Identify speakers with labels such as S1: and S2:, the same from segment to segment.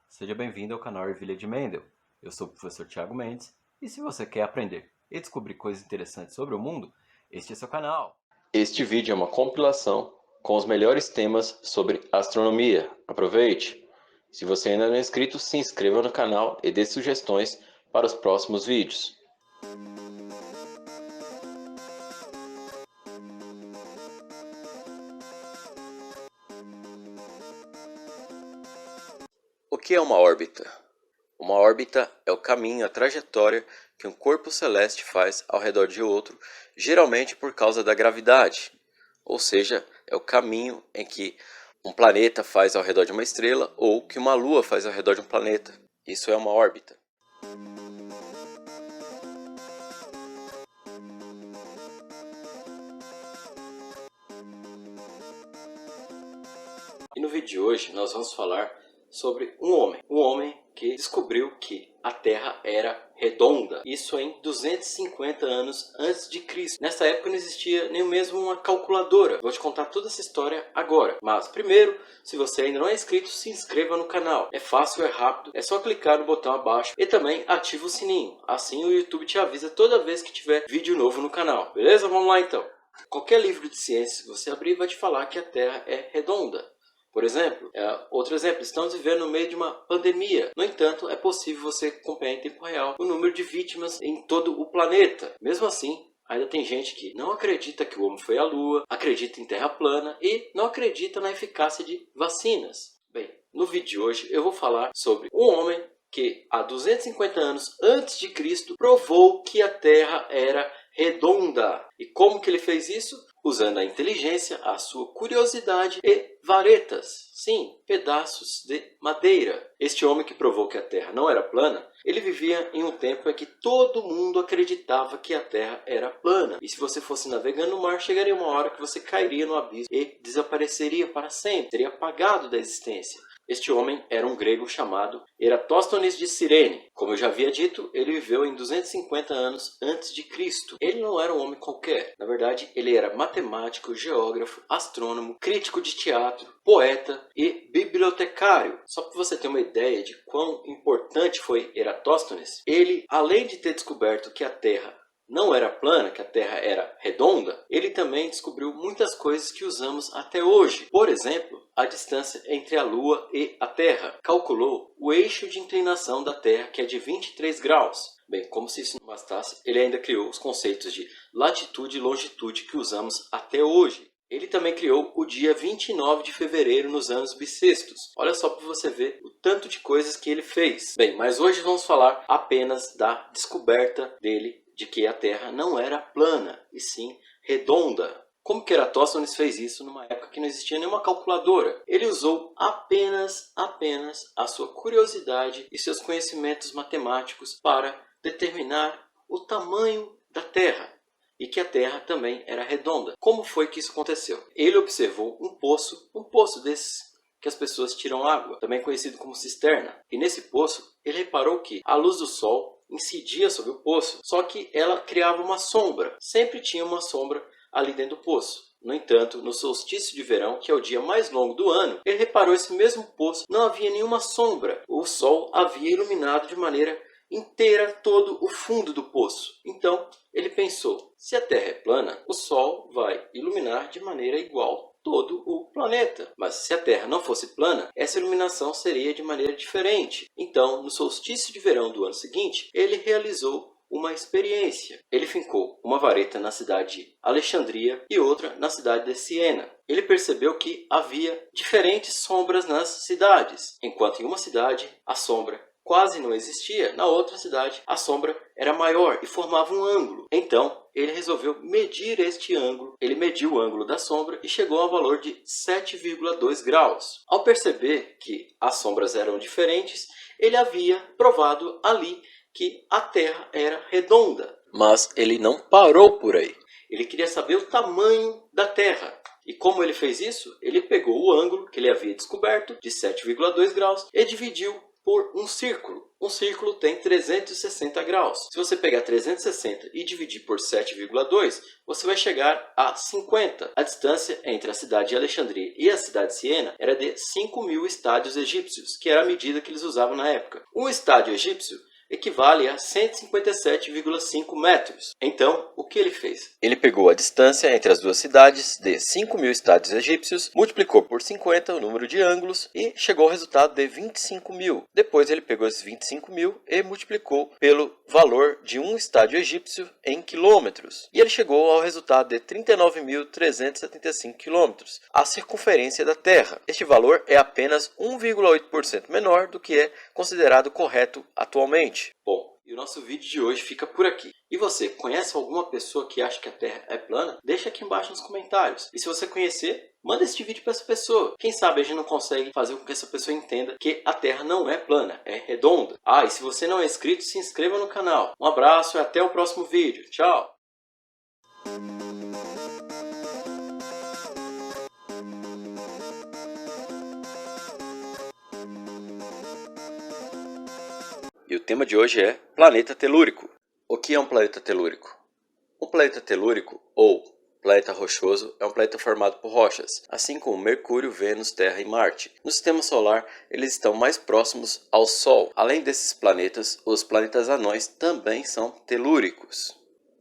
S1: Seja bem-vindo ao canal Ervilha de Mendel. Eu sou o professor Thiago Mendes e se você quer aprender e descobrir coisas interessantes sobre o mundo, este é seu canal.
S2: Este vídeo é uma compilação com os melhores temas sobre astronomia. Aproveite! Se você ainda não é inscrito, se inscreva no canal e dê sugestões para os próximos vídeos. O que é uma órbita? Uma órbita é o caminho, a trajetória que um corpo celeste faz ao redor de outro, geralmente por causa da gravidade. Ou seja, é o caminho em que um planeta faz ao redor de uma estrela ou que uma lua faz ao redor de um planeta. Isso é uma órbita. E no vídeo de hoje nós vamos falar sobre um homem que descobriu que a Terra era redonda. Isso em 250 anos antes de Cristo. Nessa época não existia nem mesmo uma calculadora. Vou te contar toda essa história agora. Mas primeiro, se você ainda não é inscrito, se inscreva no canal. É fácil, é rápido, é só clicar no botão abaixo e também ativa o sininho. Assim o YouTube te avisa toda vez que tiver vídeo novo no canal. Beleza? Vamos lá então. Qualquer livro de ciências que você abrir vai te falar que a Terra é redonda. Por exemplo, outro exemplo, estamos vivendo no meio de uma pandemia. No entanto, é possível você acompanhar em tempo real o número de vítimas em todo o planeta. Mesmo assim, ainda tem gente que não acredita que o homem foi à Lua, acredita em terra plana e não acredita na eficácia de vacinas. Bem, no vídeo de hoje eu vou falar sobre um homem que há 250 anos antes de Cristo provou que a Terra era redonda. E como que ele fez isso? Usando a inteligência, a sua curiosidade e varetas. Sim, pedaços de madeira. Este homem que provou que a Terra não era plana, ele vivia em um tempo em que todo mundo acreditava que a Terra era plana. E se você fosse navegando no mar, chegaria uma hora que você cairia no abismo e desapareceria para sempre. Seria apagado da existência. Este homem era um grego chamado Eratóstenes de Cirene. Como eu já havia dito, ele viveu em 250 anos antes de Cristo. Ele não era um homem qualquer. Na verdade, ele era matemático, geógrafo, astrônomo, crítico de teatro, poeta e bibliotecário. Só para você ter uma ideia de quão importante foi Eratóstenes, ele, além de ter descoberto que a Terra não era plana, que a Terra era redonda, ele também descobriu muitas coisas que usamos até hoje. Por exemplo, a distância entre a Lua e a Terra. Calculou o eixo de inclinação da Terra, que é de 23 graus. Bem, como se isso não bastasse, ele ainda criou os conceitos de latitude e longitude que usamos até hoje. Ele também criou o dia 29 de fevereiro nos anos bissextos. Olha só para você ver o tanto de coisas que ele fez. Bem, mas hoje vamos falar apenas da descoberta dele de que a Terra não era plana, e sim redonda. Como que Eratóstenes fez isso numa época que não existia nenhuma calculadora? Ele usou apenas a sua curiosidade e seus conhecimentos matemáticos para determinar o tamanho da Terra e que a Terra também era redonda. Como foi que isso aconteceu? Ele observou um poço desses que as pessoas tiram água, também conhecido como cisterna. E nesse poço, ele reparou que a luz do sol incidia sobre o poço, só que ela criava uma sombra. Sempre tinha uma sombra ali dentro do poço. No entanto, no solstício de verão, que é o dia mais longo do ano, ele reparou esse mesmo poço, não havia nenhuma sombra. O sol havia iluminado de maneira inteira todo o fundo do poço. Então, ele pensou, se a Terra é plana, o sol vai iluminar de maneira igual todo o planeta. Mas se a Terra não fosse plana, essa iluminação seria de maneira diferente. Então, no solstício de verão do ano seguinte, ele realizou uma experiência. Ele fincou uma vareta na cidade de Alexandria e outra na cidade de Siena. Ele percebeu que havia diferentes sombras nas cidades. Enquanto em uma cidade a sombra quase não existia, na outra cidade a sombra era maior e formava um ângulo. Então, ele resolveu medir este ângulo. Ele mediu o ângulo da sombra e chegou ao valor de 7,2 graus. Ao perceber que as sombras eram diferentes, ele havia provado ali que a Terra era redonda. Mas ele não parou por aí. Ele queria saber o tamanho da Terra. E como ele fez isso? Ele pegou o ângulo que ele havia descoberto, de 7,2 graus, e dividiu por um círculo. Um círculo tem 360 graus. Se você pegar 360 e dividir por 7,2, você vai chegar a 50. A distância entre a cidade de Alexandria e a cidade de Siena era de 5.000 estádios egípcios, que era a medida que eles usavam na época. Um estádio egípcio equivale a 157,5 metros. Então, o que ele fez? Ele pegou a distância entre as duas cidades de 5.000 estádios egípcios, multiplicou por 50 o número de ângulos e chegou ao resultado de 25.000. Depois ele pegou esses 25.000 e multiplicou pelo valor de um estádio egípcio em quilômetros. E ele chegou ao resultado de 39.375 quilômetros, a circunferência da Terra. Este valor é apenas 1,8% menor do que é considerado correto atualmente. Bom, e o nosso vídeo de hoje fica por aqui. E você, conhece alguma pessoa que acha que a Terra é plana? Deixa aqui embaixo nos comentários. E se você conhecer, manda este vídeo para essa pessoa. Quem sabe a gente não consegue fazer com que essa pessoa entenda que a Terra não é plana, é redonda. Ah, e se você não é inscrito, se inscreva no canal. Um abraço e até o próximo vídeo. Tchau! E o tema de hoje é planeta telúrico. O que é um planeta telúrico? Um planeta telúrico, ou planeta rochoso, é um planeta formado por rochas, assim como Mercúrio, Vênus, Terra e Marte. No sistema solar, eles estão mais próximos ao Sol. Além desses planetas, os planetas anões também são telúricos.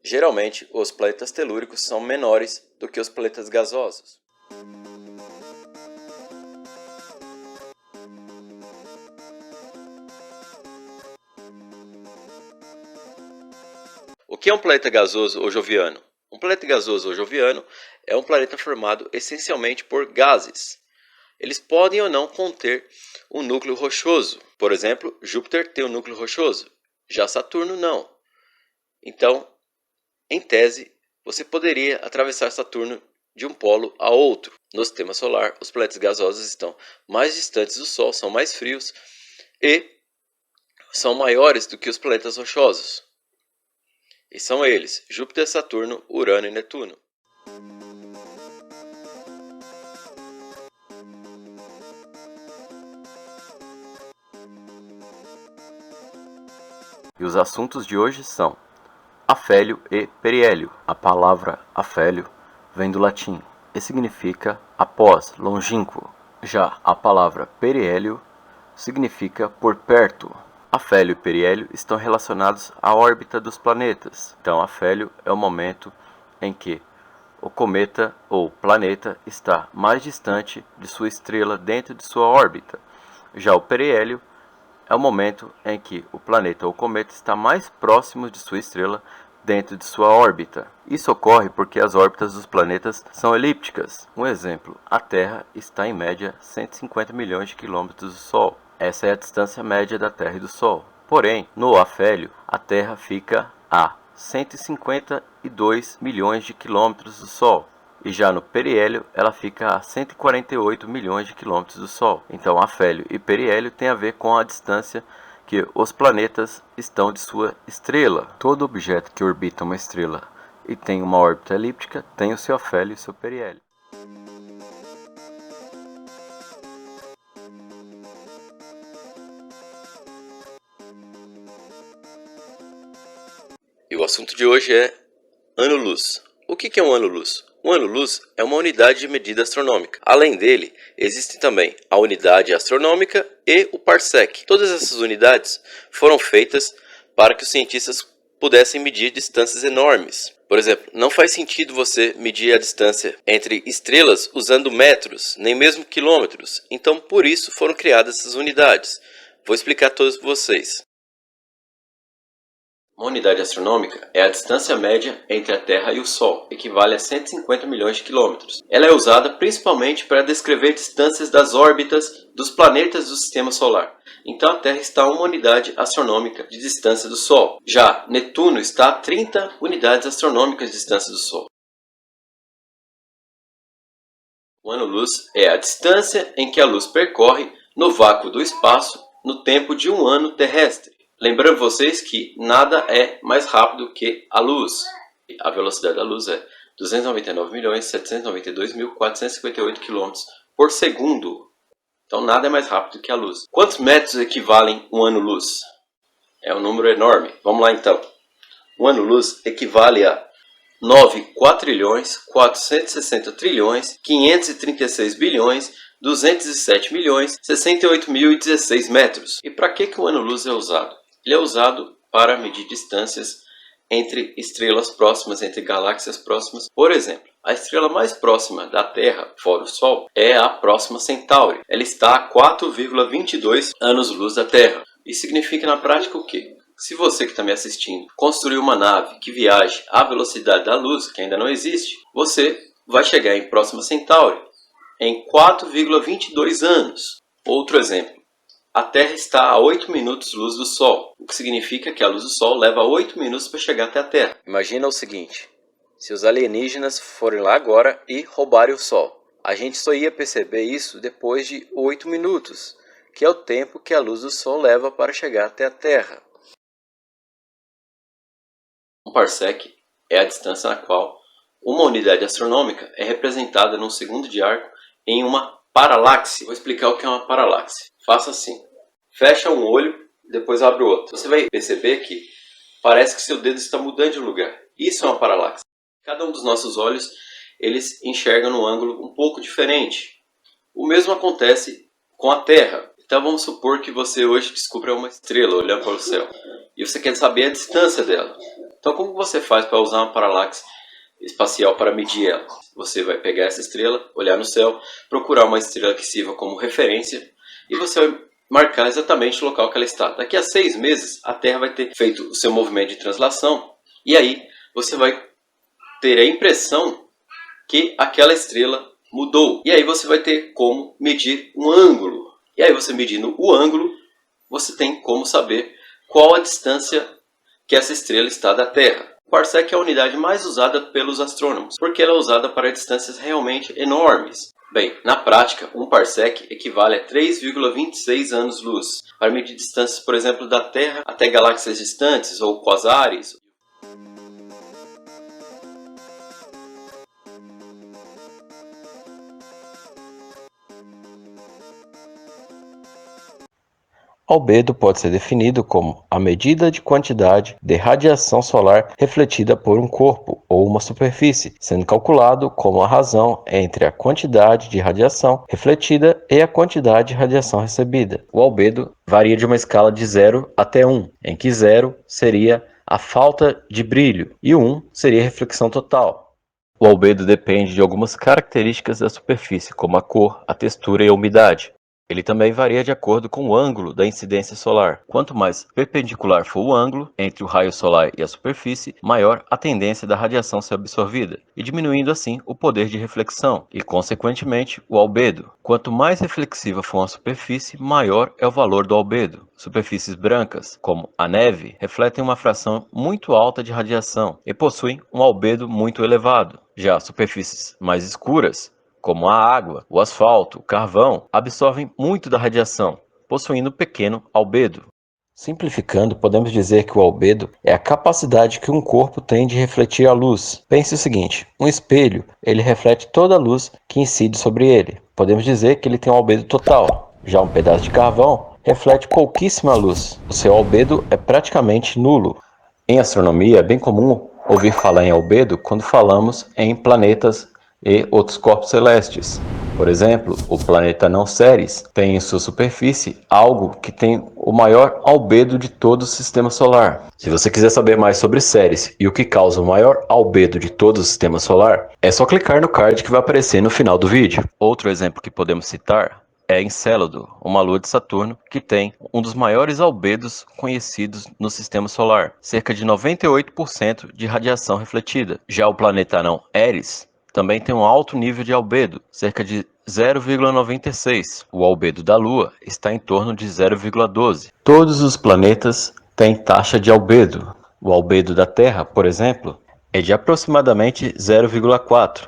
S2: Geralmente, os planetas telúricos são menores do que os planetas gasosos. O que é um planeta gasoso ou joviano? Um planeta gasoso ou joviano é um planeta formado essencialmente por gases. Eles podem ou não conter um núcleo rochoso. Por exemplo, Júpiter tem um núcleo rochoso, já Saturno não. Então, em tese, você poderia atravessar Saturno de um polo a outro. No sistema solar, os planetas gasosos estão mais distantes do Sol, são mais frios e são maiores do que os planetas rochosos. E são eles, Júpiter, Saturno, Urano e Netuno.
S1: E os assuntos de hoje são afélio e periélio. A palavra afélio vem do latim e significa após, longínquo. Já a palavra periélio significa por perto. Afélio e periélio estão relacionados à órbita dos planetas. Então, afélio é o momento em que o cometa ou planeta está mais distante de sua estrela dentro de sua órbita. Já o periélio é o momento em que o planeta ou cometa está mais próximo de sua estrela dentro de sua órbita. Isso ocorre porque as órbitas dos planetas são elípticas. Um exemplo, a Terra está em média 150 milhões de quilômetros do Sol. Essa é a distância média da Terra e do Sol. Porém, no afélio, a Terra fica a 152 milhões de quilômetros do Sol. E já no periélio, ela fica a 148 milhões de quilômetros do Sol. Então, afélio e periélio tem a ver com a distância que os planetas estão de sua estrela. Todo objeto que orbita uma estrela e tem uma órbita elíptica tem o seu afélio e o seu periélio.
S2: E o assunto de hoje é ano-luz. O que é um ano-luz? Um ano-luz é uma unidade de medida astronômica. Além dele, existe também a unidade astronômica e o parsec. Todas essas unidades foram feitas para que os cientistas pudessem medir distâncias enormes. Por exemplo, não faz sentido você medir a distância entre estrelas usando metros, nem mesmo quilômetros. Então, por isso foram criadas essas unidades. Vou explicar todas para vocês. Uma unidade astronômica é a distância média entre a Terra e o Sol, equivale a 150 milhões de quilômetros. Ela é usada principalmente para descrever distâncias das órbitas dos planetas do Sistema Solar. Então a Terra está a uma unidade astronômica de distância do Sol. Já Netuno está a 30 unidades astronômicas de distância do Sol. O ano-luz é a distância em que a luz percorre no vácuo do espaço no tempo de um ano terrestre. Lembrando vocês que nada é mais rápido que a luz. A velocidade da luz é 299.792.458 km por segundo. Então nada é mais rápido que a luz. Quantos metros equivalem um ano-luz? É um número enorme. Vamos lá então. Um ano-luz equivale a 9.460.536.207.068.016 metros. E para que o ano-luz é usado? Ele é usado para medir distâncias entre estrelas próximas, entre galáxias próximas. Por exemplo, a estrela mais próxima da Terra, fora o Sol, é a Próxima Centauri. Ela está a 4,22 anos-luz da Terra. Isso significa na prática o quê? Se você que está me assistindo construir uma nave que viaje à velocidade da luz, que ainda não existe, você vai chegar em Próxima Centauri em 4,22 anos. Outro exemplo. A Terra está a 8 minutos-luz do Sol, o que significa que a luz do Sol leva 8 minutos para chegar até a Terra. Imagina o seguinte, se os alienígenas forem lá agora e roubarem o Sol, a gente só ia perceber isso depois de 8 minutos, que é o tempo que a luz do Sol leva para chegar até a Terra. Um parsec é a distância na qual uma unidade astronômica é representada num segundo de arco em uma paralaxe. Vou explicar o que é uma paralaxe. Faça assim. Fecha um olho, depois abre o outro. Você vai perceber que parece que seu dedo está mudando de lugar. Isso é uma paralaxe. Cada um dos nossos olhos, eles enxergam num ângulo um pouco diferente. O mesmo acontece com a Terra. Então vamos supor que você hoje descubra uma estrela olhando para o céu. E você quer saber a distância dela. Então como você faz para usar uma paralaxe espacial para medir ela? Você vai pegar essa estrela, olhar no céu, procurar uma estrela que sirva como referência e você vai marcar exatamente o local que ela está. Daqui a 6 meses a Terra vai ter feito o seu movimento de translação e aí você vai ter a impressão que aquela estrela mudou. E aí você vai ter como medir um ângulo. E aí você medindo o ângulo, você tem como saber qual a distância que essa estrela está da Terra. O parsec é a unidade mais usada pelos astrônomos, porque ela é usada para distâncias realmente enormes. Bem, na prática, um parsec equivale a 3,26 anos-luz. Para medir distâncias, por exemplo, da Terra até galáxias distantes ou quasares.
S1: Albedo pode ser definido como a medida de quantidade de radiação solar refletida por um corpo ou uma superfície, sendo calculado como a razão entre a quantidade de radiação refletida e a quantidade de radiação recebida. O albedo varia de uma escala de 0 até 1, em que 0 seria a falta de brilho e 1 seria a reflexão total. O albedo depende de algumas características da superfície, como a cor, a textura e a umidade. Ele também varia de acordo com o ângulo da incidência solar. Quanto mais perpendicular for o ângulo entre o raio solar e a superfície, maior a tendência da radiação ser absorvida, e diminuindo assim o poder de reflexão, e consequentemente o albedo. Quanto mais reflexiva for a superfície, maior é o valor do albedo. Superfícies brancas, como a neve, refletem uma fração muito alta de radiação e possuem um albedo muito elevado. Já superfícies mais escuras, como a água, o asfalto, o carvão, absorvem muito da radiação, possuindo pequeno albedo. Simplificando, podemos dizer que o albedo é a capacidade que um corpo tem de refletir a luz. Pense o seguinte, um espelho, ele reflete toda a luz que incide sobre ele. Podemos dizer que ele tem um albedo total. Já um pedaço de carvão reflete pouquíssima luz. O seu albedo é praticamente nulo. Em astronomia, é bem comum ouvir falar em albedo quando falamos em planetas e outros corpos celestes. Por exemplo, o planeta não Ceres tem em sua superfície algo que tem o maior albedo de todo o sistema solar. Se você quiser saber mais sobre Ceres e o que causa o maior albedo de todo o sistema solar, é só clicar no card que vai aparecer no final do vídeo. Outro exemplo que podemos citar é Encélado, uma lua de Saturno que tem um dos maiores albedos conhecidos no sistema solar, cerca de 98% de radiação refletida. Já o planeta anão Eris também tem um alto nível de albedo, cerca de 0,96. O albedo da Lua está em torno de 0,12. Todos os planetas têm taxa de albedo. O albedo da Terra, por exemplo, é de aproximadamente 0,4,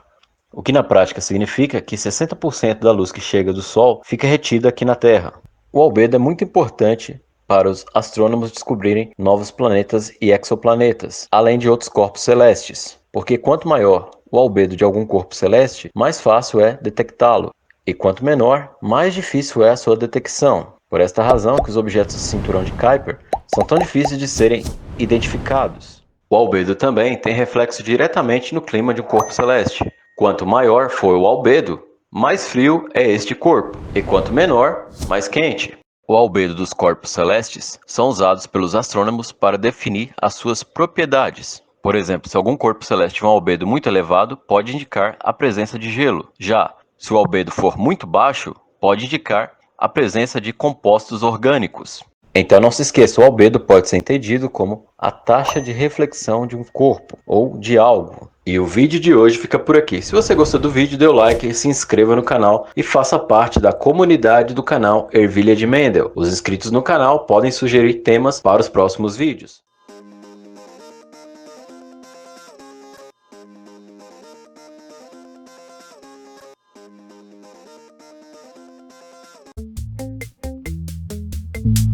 S1: o que na prática significa que 60% da luz que chega do Sol fica retida aqui na Terra. O albedo é muito importante para os astrônomos descobrirem novos planetas e exoplanetas, além de outros corpos celestes, porque quanto maior o albedo de algum corpo celeste, mais fácil é detectá-lo. E quanto menor, mais difícil é a sua detecção. Por esta razão que os objetos do cinturão de Kuiper são tão difíceis de serem identificados. O albedo também tem reflexo diretamente no clima de um corpo celeste. Quanto maior for o albedo, mais frio é este corpo, e quanto menor, mais quente. O albedo dos corpos celestes são usados pelos astrônomos para definir as suas propriedades. Por exemplo, se algum corpo celeste tiver um albedo muito elevado, pode indicar a presença de gelo. Já se o albedo for muito baixo, pode indicar a presença de compostos orgânicos. Então não se esqueça, o albedo pode ser entendido como a taxa de reflexão de um corpo ou de algo. E o vídeo de hoje fica por aqui. Se você gostou do vídeo, dê o like, se inscreva no canal e faça parte da comunidade do canal Ervilha de Mendel. Os inscritos no canal podem sugerir temas para os próximos vídeos.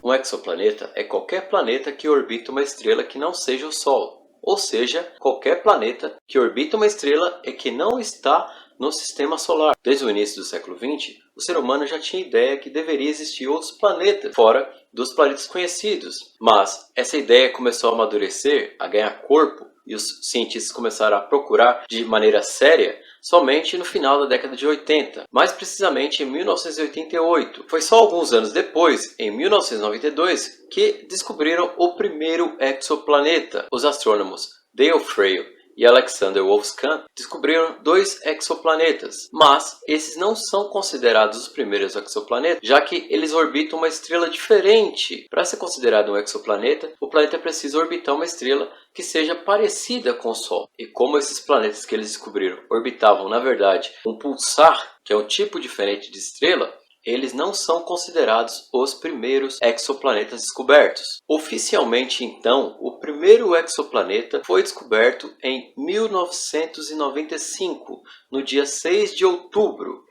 S2: Um exoplaneta é qualquer planeta que orbita uma estrela que não seja o Sol, ou seja, qualquer planeta que orbita uma estrela e que não está no sistema solar. Desde o início do século XX, o ser humano já tinha ideia que deveria existir outros planetas fora dos planetas conhecidos, mas essa ideia começou a amadurecer, a ganhar corpo, e os cientistas começaram a procurar de maneira séria somente no final da década de 80, mais precisamente em 1988. Foi só alguns anos depois, em 1992, que descobriram o primeiro exoplaneta. Os astrônomos Dale Frail e Alexander Wolfskamp descobriram 2 exoplanetas, mas esses não são considerados os primeiros exoplanetas, já que eles orbitam uma estrela diferente. Para ser considerado um exoplaneta, o planeta precisa orbitar uma estrela que seja parecida com o Sol. E como esses planetas que eles descobriram orbitavam, na verdade, um pulsar, que é um tipo diferente de estrela, eles não são considerados os primeiros exoplanetas descobertos. Oficialmente, então, o primeiro exoplaneta foi descoberto em 1995, no dia 6 de outubro,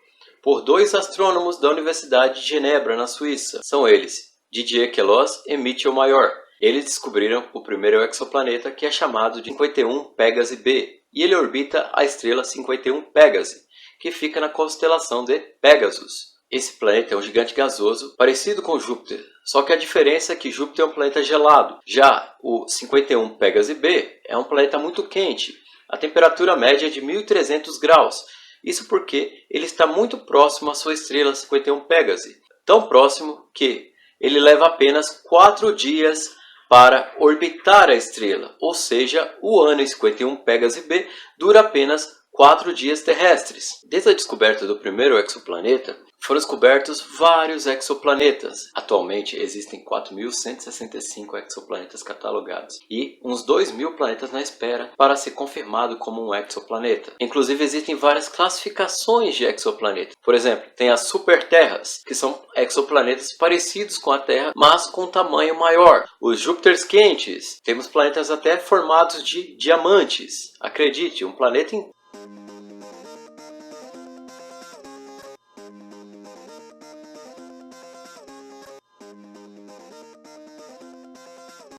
S2: por 2 astrônomos da Universidade de Genebra, na Suíça. São eles Didier Queloz e Mitchell Mayor. Eles descobriram o primeiro exoplaneta, que é chamado de 51 Pégase b, e ele orbita a estrela 51 Pégase, que fica na constelação de Pégasus. Esse planeta é um gigante gasoso, parecido com Júpiter, só que a diferença é que Júpiter é um planeta gelado. Já o 51 Pégase b é um planeta muito quente, a temperatura média é de 1300 graus. Isso porque ele está muito próximo à sua estrela 51 Pégase, tão próximo que ele leva apenas 4 dias para orbitar a estrela, ou seja, o ano 51 Pégase b dura apenas 4 dias terrestres. Desde a descoberta do primeiro exoplaneta, foram descobertos vários exoplanetas. Atualmente existem 4.165 exoplanetas catalogados e uns 2.000 planetas na espera para ser confirmado como um exoplaneta. Inclusive existem várias classificações de exoplanetas. Por exemplo, tem as superterras, que são exoplanetas parecidos com a Terra, mas com tamanho maior. Os Júpiteres quentes, temos planetas até formados de diamantes. Acredite, um planeta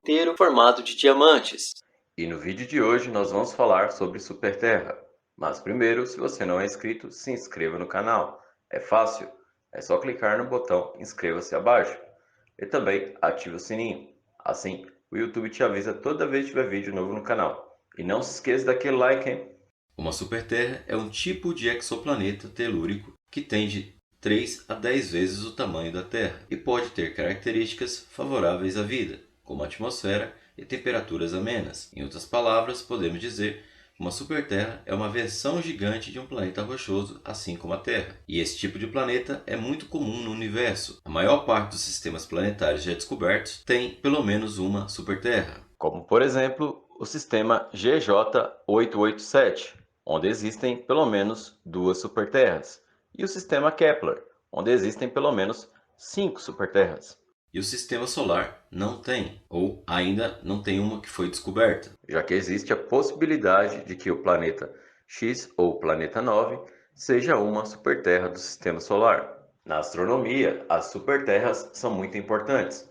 S2: inteiro formado de diamantes.
S1: E no vídeo de hoje nós vamos falar sobre Superterra. Mas primeiro, se você não é inscrito, se inscreva no canal. É fácil, é só clicar no botão inscreva-se abaixo. E também ative o sininho. Assim, o YouTube te avisa toda vez que tiver vídeo novo no canal. E não se esqueça daquele like, hein?
S2: Uma superterra é um tipo de exoplaneta telúrico que tem de 3 a 10 vezes o tamanho da Terra e pode ter características favoráveis à vida, como atmosfera e temperaturas amenas. Em outras palavras, podemos dizer que uma superterra é uma versão gigante de um planeta rochoso, assim como a Terra. E esse tipo de planeta é muito comum no universo. A maior parte dos sistemas planetários já descobertos tem pelo menos uma superterra.
S1: Como, por exemplo, o sistema GJ-887, onde existem pelo menos 2 superterras, e o sistema Kepler, onde existem pelo menos 5 superterras.
S2: E o sistema solar não tem, ou ainda não tem uma que foi descoberta,
S1: já que existe a possibilidade de que o planeta X ou planeta 9 seja uma superterra do sistema solar. Na astronomia, as superterras são muito importantes,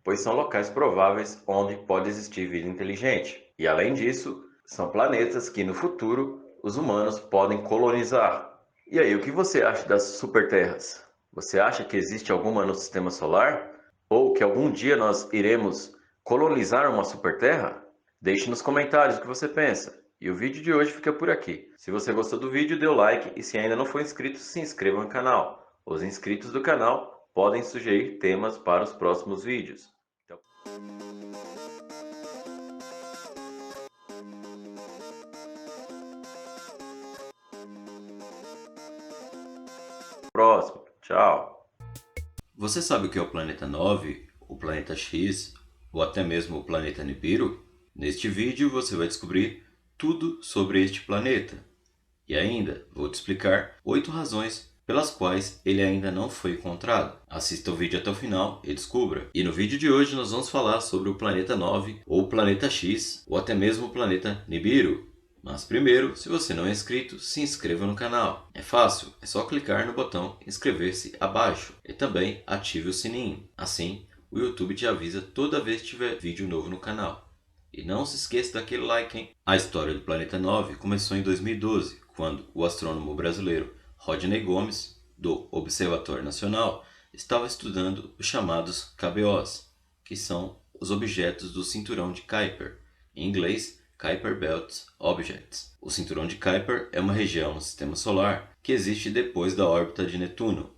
S1: pois são locais prováveis onde pode existir vida inteligente. E além disso, são planetas que no futuro os humanos podem colonizar. E aí, o que você acha das superterras? Você acha que existe alguma no sistema solar? Ou que algum dia nós iremos colonizar uma superterra? Deixe nos comentários o que você pensa. E o vídeo de hoje fica por aqui. Se você gostou do vídeo, dê o like e se ainda não for inscrito, se inscreva no canal. Os inscritos do canal podem sugerir temas para os próximos vídeos. Então, próximo. Tchau.
S2: Você sabe o que é o planeta 9, o planeta X ou até mesmo o planeta Nibiru? Neste vídeo você vai descobrir tudo sobre este planeta. E ainda vou te explicar 8 razões pelas quais ele ainda não foi encontrado. Assista o vídeo até o final e descubra. E no vídeo de hoje nós vamos falar sobre o planeta 9 ou o planeta X ou até mesmo o planeta Nibiru. Mas primeiro, se você não é inscrito, se inscreva no canal. É fácil, é só clicar no botão inscrever-se abaixo e também ative o sininho. Assim, o YouTube te avisa toda vez que tiver vídeo novo no canal. E não se esqueça daquele like, hein? A história do planeta 9 começou em 2012, quando o astrônomo brasileiro Rodney Gomes, do Observatório Nacional, estava estudando os chamados KBOs, que são os objetos do cinturão de Kuiper, em inglês Kuiper Belt Objects. O cinturão de Kuiper é uma região no sistema solar que existe depois da órbita de Netuno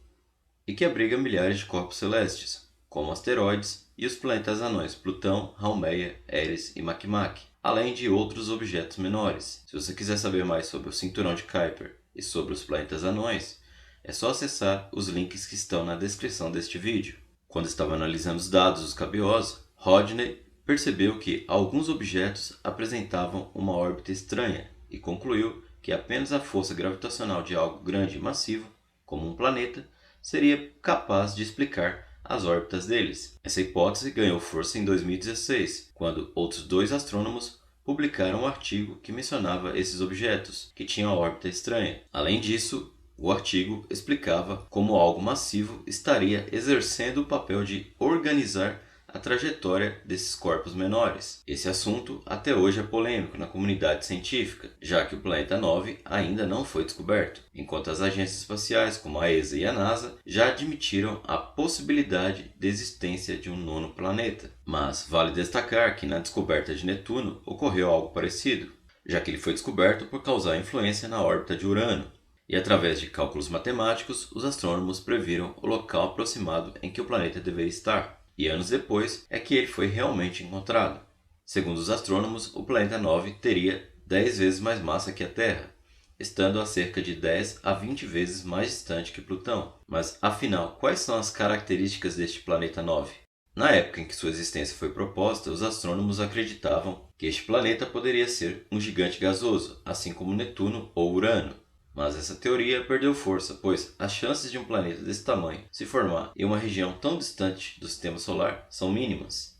S2: e que abriga milhares de corpos celestes, como asteroides e os planetas anões Plutão, Haumea, Eris e Makemake, além de outros objetos menores. Se você quiser saber mais sobre o cinturão de Kuiper e sobre os planetas anões, é só acessar os links que estão na descrição deste vídeo. Quando estava analisando os dados dos KBOs, Rodney percebeu que alguns objetos apresentavam uma órbita estranha e concluiu que apenas a força gravitacional de algo grande e massivo, como um planeta, seria capaz de explicar as órbitas deles. Essa hipótese ganhou força em 2016, quando outros 2 astrônomos publicaram um artigo que mencionava esses objetos, que tinham a órbita estranha. Além disso, o artigo explicava como algo massivo estaria exercendo o papel de organizar a trajetória desses corpos menores. Esse assunto até hoje é polêmico na comunidade científica, já que o planeta 9 ainda não foi descoberto, enquanto as agências espaciais como a ESA e a NASA já admitiram a possibilidade de existência de um 9º planeta. Mas vale destacar que na descoberta de Netuno ocorreu algo parecido, já que ele foi descoberto por causar influência na órbita de Urano. E através de cálculos matemáticos, os astrônomos previram o local aproximado em que o planeta deveria estar. E anos depois é que ele foi realmente encontrado. Segundo os astrônomos, o planeta 9 teria 10 vezes mais massa que a Terra, estando a cerca de 10 a 20 vezes mais distante que Plutão. Mas afinal, quais são as características deste planeta 9? Na época em que sua existência foi proposta, os astrônomos acreditavam que este planeta poderia ser um gigante gasoso, assim como Netuno ou Urano. Mas essa teoria perdeu força, pois as chances de um planeta desse tamanho se formar em uma região tão distante do sistema solar são mínimas.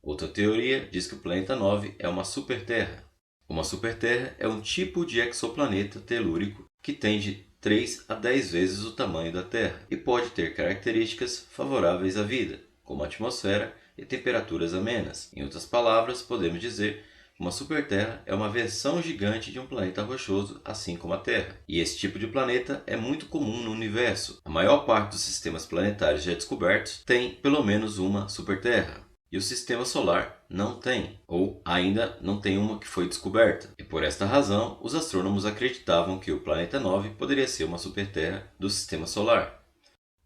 S2: Outra teoria diz que o planeta 9 é uma superterra. Uma superterra é um tipo de exoplaneta telúrico que tem de 3 a 10 vezes o tamanho da Terra e pode ter características favoráveis à vida, como atmosfera e temperaturas amenas. Em outras palavras, podemos dizer uma superterra é uma versão gigante de um planeta rochoso, assim como a Terra. E esse tipo de planeta é muito comum no universo. A maior parte dos sistemas planetários já descobertos tem pelo menos uma superterra. E o sistema solar não tem, ou ainda não tem uma que foi descoberta. E por esta razão, os astrônomos acreditavam que o planeta 9 poderia ser uma superterra do sistema solar.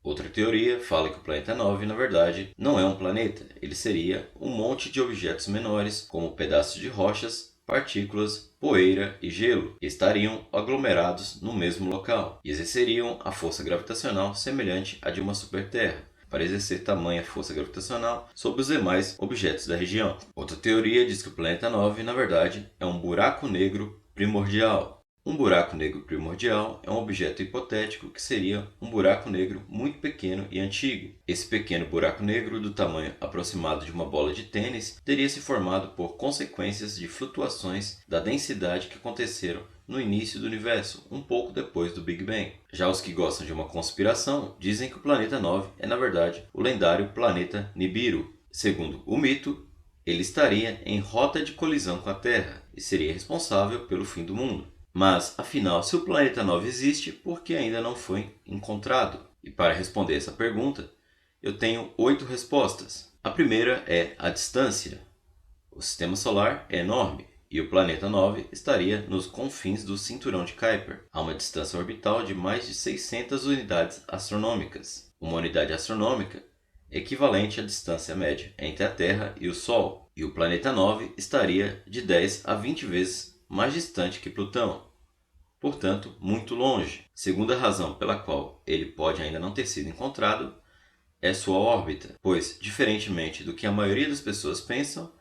S2: Outra teoria fala que o planeta 9, na verdade, não é um planeta. Ele seria um monte de objetos menores, como pedaços de rochas, partículas, poeira e gelo, que estariam aglomerados no mesmo local e exerceriam a força gravitacional semelhante à de uma superterra, para exercer tamanha força gravitacional sobre os demais objetos da região. Outra teoria diz que o planeta 9, na verdade, é um buraco negro primordial. Um buraco negro primordial é um objeto hipotético que seria um buraco negro muito pequeno e antigo. Esse pequeno buraco negro, do tamanho aproximado de uma bola de tênis, teria se formado por consequências de flutuações da densidade que aconteceram no início do universo, um pouco depois do Big Bang. Já os que gostam de uma conspiração dizem que o planeta 9 é, na verdade, o lendário planeta Nibiru. Segundo o mito, ele estaria em rota de colisão com a Terra e seria responsável pelo fim do mundo.
S1: Mas, afinal, se o planeta 9 existe, por que ainda não foi encontrado? E para responder essa pergunta, eu tenho 8 respostas. A primeira é a distância. O sistema solar é enorme e o planeta 9 estaria nos confins do cinturão de Kuiper, a uma distância orbital de mais de 600 unidades astronômicas. Uma unidade astronômica é equivalente à distância média entre a Terra e o Sol, e o planeta 9 estaria de 10 a 20 vezes mais distante que Plutão, portanto, muito longe. Segunda razão pela qual ele pode ainda não ter sido encontrado é sua órbita, pois, diferentemente do que a maioria das pessoas pensam,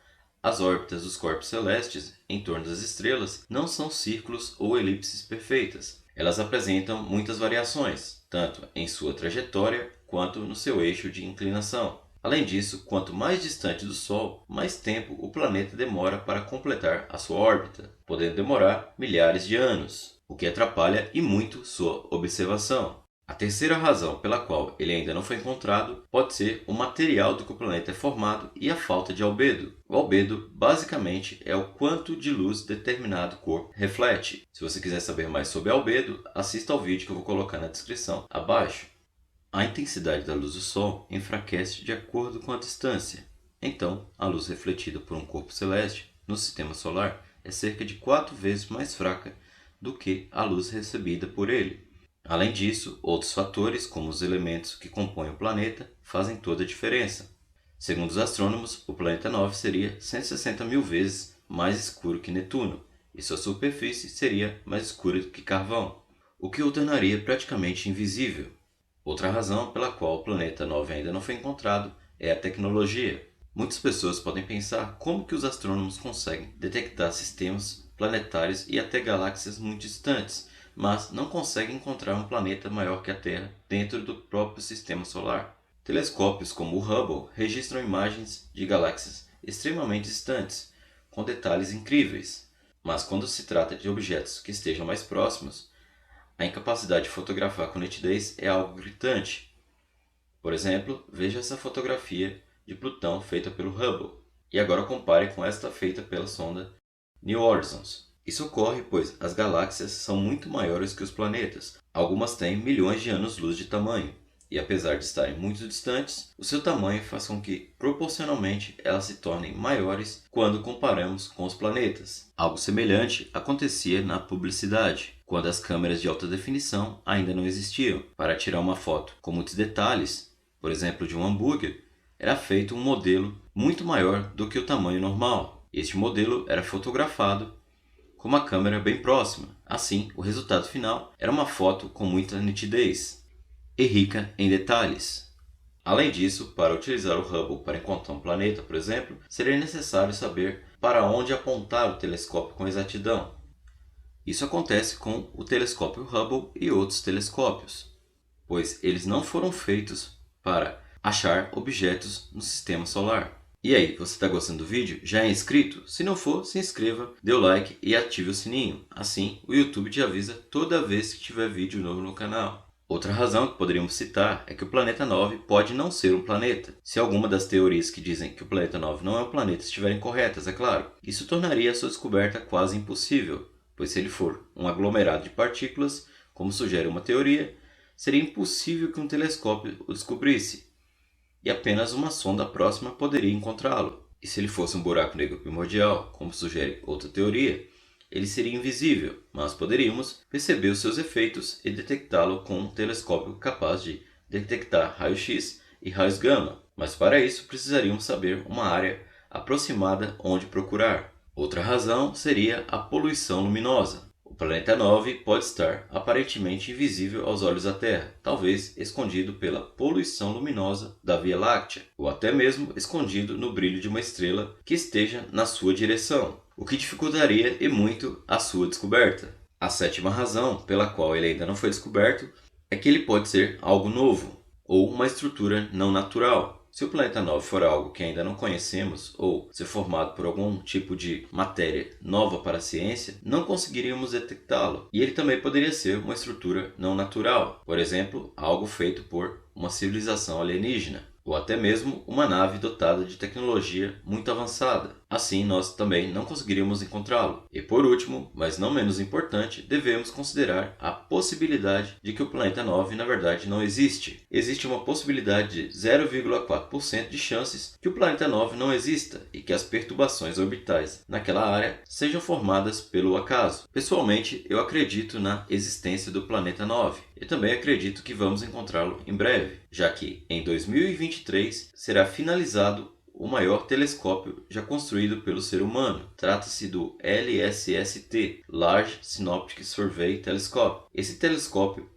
S1: as órbitas dos corpos celestes em torno das estrelas não são círculos ou elipses perfeitas. Elas apresentam muitas variações, tanto em sua trajetória quanto no seu eixo de inclinação. Além disso, quanto mais distante do Sol, mais tempo o planeta demora para completar a sua órbita, podendo demorar milhares de anos, o que atrapalha e muito sua observação. A terceira razão pela qual ele ainda não foi encontrado pode ser o material do que o planeta é formado e a falta de albedo. O albedo, basicamente, é o quanto de luz determinado corpo reflete. Se você quiser saber mais sobre albedo, assista ao vídeo que eu vou colocar na descrição abaixo. A intensidade da luz do Sol enfraquece de acordo com a distância. Então, a luz refletida por um corpo celeste no sistema solar é cerca de 4 vezes mais fraca do que a luz recebida por ele. Além disso, outros fatores, como os elementos que compõem o planeta, fazem toda a diferença. Segundo os astrônomos, o planeta 9 seria 160 mil vezes mais escuro que Netuno, e sua superfície seria mais escura do que carvão, o que o tornaria praticamente invisível. Outra razão pela qual o planeta 9 ainda não foi encontrado é a tecnologia. Muitas pessoas podem pensar como que os astrônomos conseguem detectar sistemas planetários e até galáxias muito distantes, mas não conseguem encontrar um planeta maior que a Terra dentro do próprio sistema solar. Telescópios como o Hubble registram imagens de galáxias extremamente distantes, com detalhes incríveis, mas quando se trata de objetos que estejam mais próximos, a incapacidade de fotografar com nitidez é algo gritante. Por exemplo, veja essa fotografia de Plutão feita pelo Hubble, e agora compare com esta feita pela sonda New Horizons. Isso ocorre pois as galáxias são muito maiores que os planetas. Algumas têm milhões de anos-luz de tamanho, e apesar de estarem muito distantes, o seu tamanho faz com que, proporcionalmente, elas se tornem maiores quando comparamos com os planetas. Algo semelhante acontecia na publicidade, quando as câmeras de alta definição ainda não existiam. Para tirar uma foto com muitos detalhes, por exemplo de um hambúrguer, era feito um modelo muito maior do que o tamanho normal. Este modelo era fotografado com uma câmera bem próxima. Assim, o resultado final era uma foto com muita nitidez e rica em detalhes. Além disso, para utilizar o Hubble para encontrar um planeta, por exemplo, seria necessário saber para onde apontar o telescópio com exatidão. Isso acontece com o telescópio Hubble e outros telescópios, pois eles não foram feitos para achar objetos no sistema solar. E aí, você está gostando do vídeo? Já é inscrito? Se não for, se inscreva, dê o like e ative o sininho. Assim, o YouTube te avisa toda vez que tiver vídeo novo no canal. Outra razão que poderíamos citar é que o planeta 9 pode não ser um planeta. Se alguma das teorias que dizem que o planeta 9 não é um planeta estiverem corretas, é claro. Isso tornaria a sua descoberta quase impossível, pois se ele for um aglomerado de partículas, como sugere uma teoria, seria impossível que um telescópio o descobrisse, e apenas uma sonda próxima poderia encontrá-lo. E se ele fosse um buraco negro primordial, como sugere outra teoria, ele seria invisível, mas poderíamos perceber os seus efeitos e detectá-lo com um telescópio capaz de detectar raio-x e raios gama. Mas para isso precisaríamos saber uma área aproximada onde procurar. Outra razão seria a poluição luminosa. O planeta 9 pode estar aparentemente invisível aos olhos da Terra, talvez escondido pela poluição luminosa da Via Láctea, ou até mesmo escondido no brilho de uma estrela que esteja na sua direção, o que dificultaria e muito a sua descoberta. A sétima razão pela qual ele ainda não foi descoberto é que ele pode ser algo novo, ou uma estrutura não natural. Se o planeta 9 for algo que ainda não conhecemos ou ser formado por algum tipo de matéria nova para a ciência, não conseguiríamos detectá-lo. E ele também poderia ser uma estrutura não natural, por exemplo, algo feito por uma civilização alienígena, ou até mesmo uma nave dotada de tecnologia muito avançada.
S2: Assim, nós também não conseguiríamos encontrá-lo. E por último, mas não menos importante, devemos considerar a possibilidade de que o planeta 9 na verdade não existe. Existe uma possibilidade de 0,4% de chances que o planeta 9 não exista e que as perturbações orbitais naquela área sejam formadas pelo acaso. Pessoalmente, eu acredito na existência do planeta 9 e também acredito que vamos encontrá-lo em breve, já que em 2023 será finalizado o maior telescópio já construído pelo ser humano. Trata-se do LSST, Large Synoptic Survey Telescope. Esse telescópio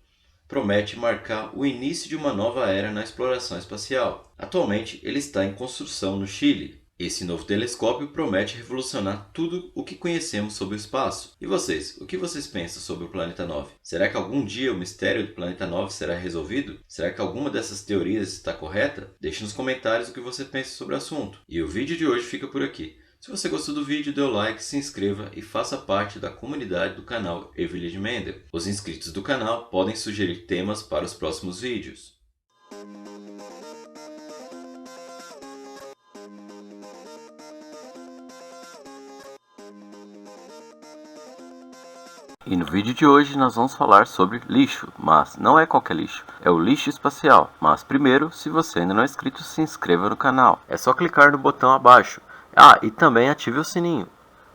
S2: promete marcar o início de uma nova era na exploração espacial. Atualmente, ele está em construção no Chile. Esse novo telescópio promete revolucionar tudo o que conhecemos sobre o espaço. E vocês, o que vocês pensam sobre o planeta 9? Será que algum dia o mistério do planeta 9 será resolvido? Será que alguma dessas teorias está correta? Deixe nos comentários o que você pensa sobre o assunto. E o vídeo de hoje fica por aqui. Se você gostou do vídeo, dê o like, se inscreva e faça parte da comunidade do canal Evilha de Mendel. Os inscritos do canal podem sugerir temas para os próximos vídeos.
S1: E no vídeo de hoje nós vamos falar sobre lixo, mas não é qualquer lixo, é o lixo espacial. Mas primeiro, se você ainda não é inscrito, se inscreva no canal. É só clicar no botão abaixo. E também ative o sininho.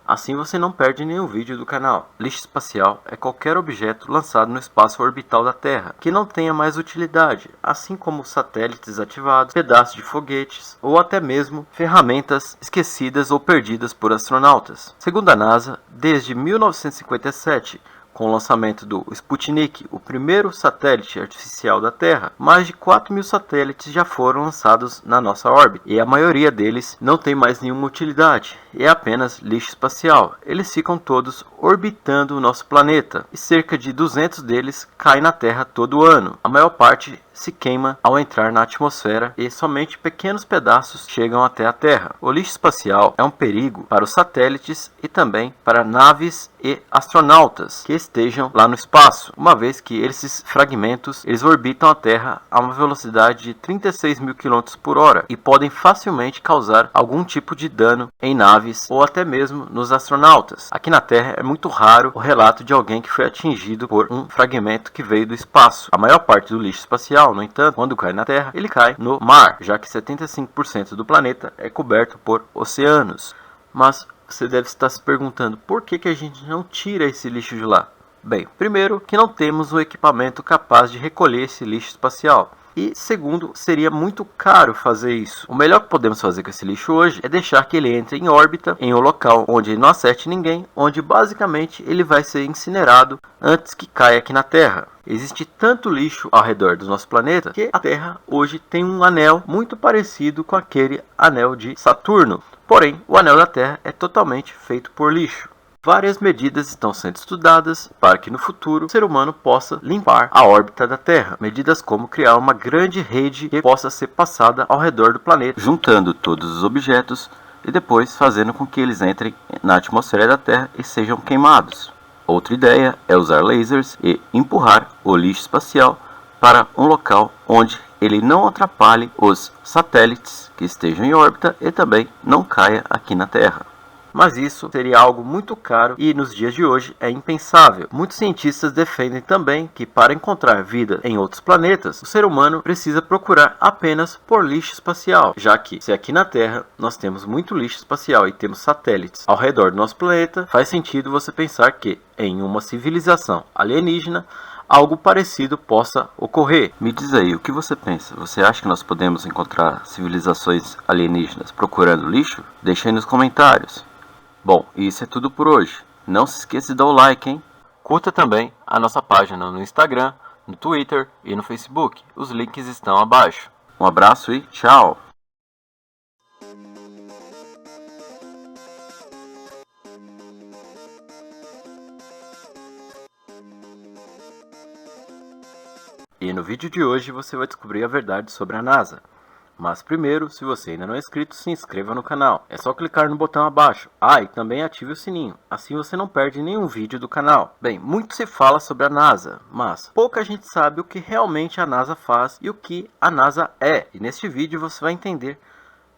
S1: Assim você não perde nenhum vídeo do canal. Lixo espacial é qualquer objeto lançado no espaço orbital da Terra que não tenha mais utilidade, assim como satélites desativados, pedaços de foguetes ou até mesmo ferramentas esquecidas ou perdidas por astronautas. Segundo a NASA, desde 1957, com o lançamento do Sputnik, o primeiro satélite artificial da Terra, mais de 4.000 satélites já foram lançados na nossa órbita, e a maioria deles não tem mais nenhuma utilidade, é apenas lixo espacial. Eles ficam todos orbitando o nosso planeta, e cerca de 200 deles caem na Terra todo ano. A maior parte se queima ao entrar na atmosfera e somente pequenos pedaços chegam até a Terra. O lixo espacial é um perigo para os satélites e também para naves e astronautas que estejam lá no espaço, uma vez que esses fragmentos eles orbitam a Terra a uma velocidade de 36.000 km/h e podem facilmente causar algum tipo de dano em naves ou até mesmo nos astronautas. Aqui na Terra é muito raro o relato de alguém que foi atingido por um fragmento que veio do espaço. A maior parte do lixo espacial, no entanto, quando cai na Terra, ele cai no mar, já que 75% do planeta é coberto por oceanos. Mas você deve estar se perguntando por que a gente não tira esse lixo de lá? Bem, primeiro que não temos um equipamento capaz de recolher esse lixo espacial. E segundo, seria muito caro fazer isso. O melhor que podemos fazer com esse lixo hoje é deixar que ele entre em órbita, em um local onde ele não acerte ninguém, onde basicamente ele vai ser incinerado antes que caia aqui na Terra. Existe tanto lixo ao redor do nosso planeta que a Terra hoje tem um anel muito parecido com aquele anel de Saturno. Porém, o anel da Terra é totalmente feito por lixo. Várias medidas estão sendo estudadas para que no futuro o ser humano possa limpar a órbita da Terra. Medidas como criar uma grande rede que possa ser passada ao redor do planeta, juntando todos os objetos e depois fazendo com que eles entrem na atmosfera da Terra e sejam queimados. Outra ideia é usar lasers e empurrar o lixo espacial para um local onde ele não atrapalhe os satélites que estejam em órbita e também não caia aqui na Terra. Mas isso seria algo muito caro e nos dias de hoje é impensável. Muitos cientistas defendem também que para encontrar vida em outros planetas, o ser humano precisa procurar apenas por lixo espacial, já que se aqui na Terra nós temos muito lixo espacial e temos satélites ao redor do nosso planeta, faz sentido você pensar que em uma civilização alienígena algo parecido possa ocorrer. Me diz aí, o que você pensa? Você acha que nós podemos encontrar civilizações alienígenas procurando lixo? Deixa aí nos comentários. Bom, isso é tudo por hoje. Não se esqueça de dar o like, hein? Curta também a nossa página no Instagram, no Twitter e no Facebook. Os links estão abaixo. Um abraço e tchau! E no vídeo de hoje você vai descobrir a verdade sobre a NASA. Mas primeiro, se você ainda não é inscrito, se inscreva no canal. É só clicar no botão abaixo. E também ative o sininho. Assim você não perde nenhum vídeo do canal. Bem, muito se fala sobre a NASA, mas pouca gente sabe o que realmente a NASA faz e o que a NASA é. E neste vídeo você vai entender